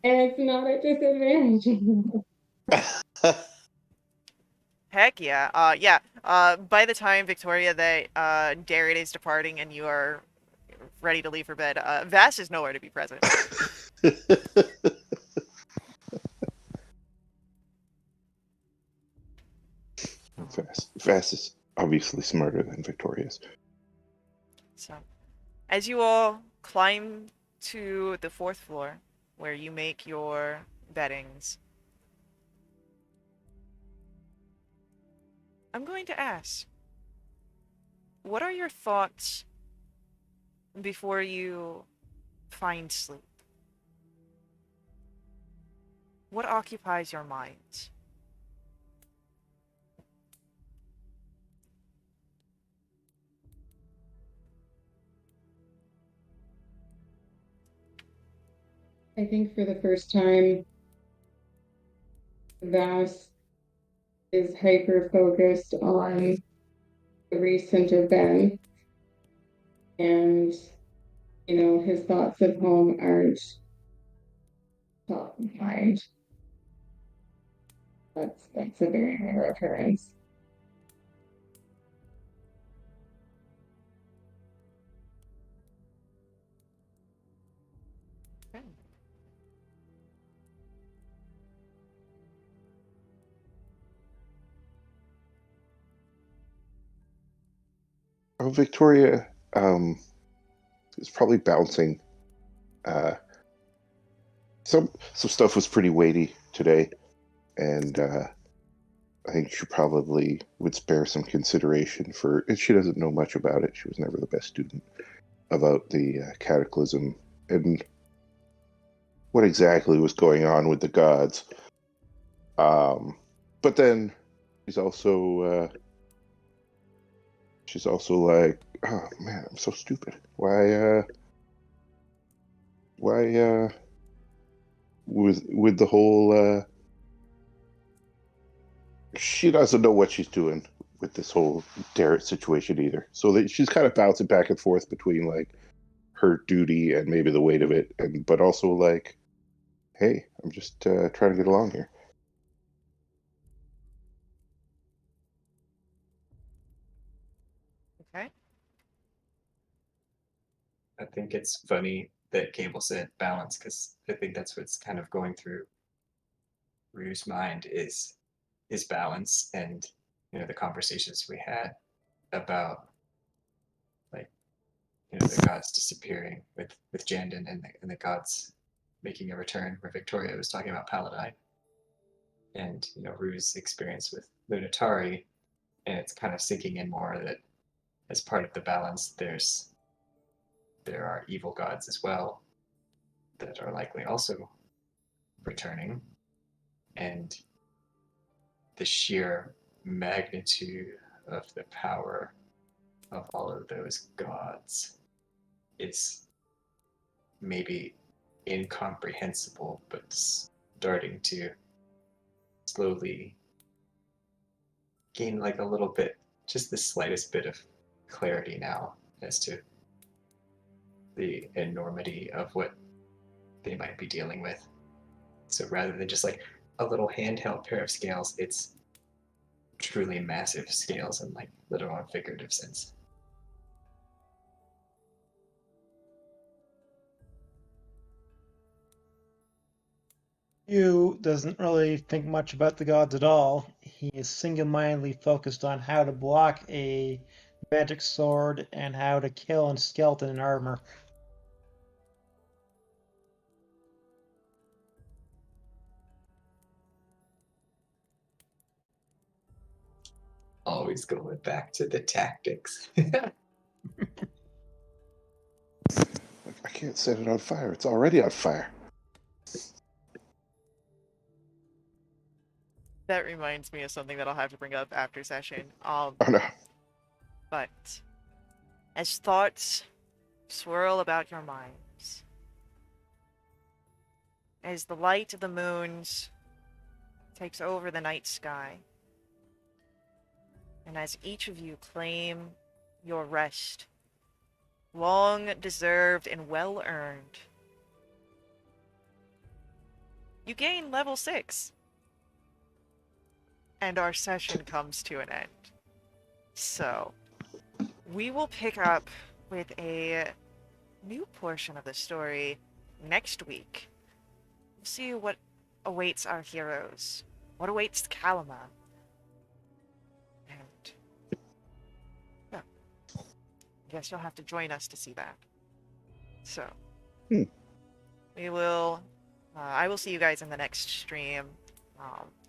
And it's not at disadvantage.
Heck yeah. By the time, Victoria, that Darren is departing and you are ready to leave for bed, Vass is nowhere to be present.
Vass is obviously smarter than Victoria's.
So, as you all climb to the 4th floor, where you make your beddings, I'm going to ask, what are your thoughts before you find sleep? What occupies your minds?
I think for the first time, Vass is hyper focused on the recent event, and his thoughts of home aren't top of mind. That's a very rare occurrence.
Okay.
Oh, Victoria is probably bouncing. Some stuff was pretty weighty today, and I think she probably would spare some consideration for. And she doesn't know much about it. She was never the best student about the cataclysm and what exactly was going on with the gods. But then she's also like, oh man, I'm so stupid. Why with the whole she doesn't know what she's doing with this whole Derek situation either. So that she's kind of bouncing back and forth between like her duty and maybe the weight of it, and but also like, hey, I'm just trying to get along here.
Okay.
I think it's funny that Cable said balance because I think that's what's kind of going through Rue's mind is balance and the conversations we had about like the gods disappearing with Jandon and the gods making a return where Victoria was talking about Paladine and Rue's experience with Lunatari, and it's kind of sinking in more that as part of the balance there are evil gods as well that are likely also returning, and the sheer magnitude of the power of all of those gods is maybe incomprehensible, but starting to slowly gain like a little bit, just the slightest bit of clarity now as to the enormity of what they might be dealing with. So rather than just like a little handheld pair of scales, it's truly massive scales in like literal and figurative sense.
Hugh doesn't really think much about the gods at all. He is single-mindedly focused on how to block a magic sword and how to kill a skeleton in armor.
Always going back to the tactics.
can't set it on fire. It's already on fire.
That reminds me of something that I'll have to bring up after session.
Oh no.
But as thoughts swirl about your minds, as the light of the moons takes over the night sky, and as each of you claim your rest, long deserved and well earned, you gain level 6. And our session comes to an end. So, we will pick up with a new portion of the story next week. We'll see what awaits our heroes, what awaits Kalama. And yeah, I guess you'll have to join us to see that. So, we will. I will see you guys in the next stream.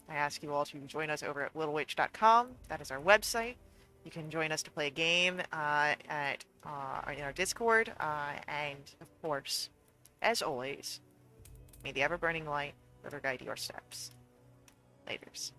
I ask you all to join us over at littlewitch.com. That is our website. You can join us to play a game in our Discord. And, of course, as always, may the ever-burning light ever guide your steps. Laters.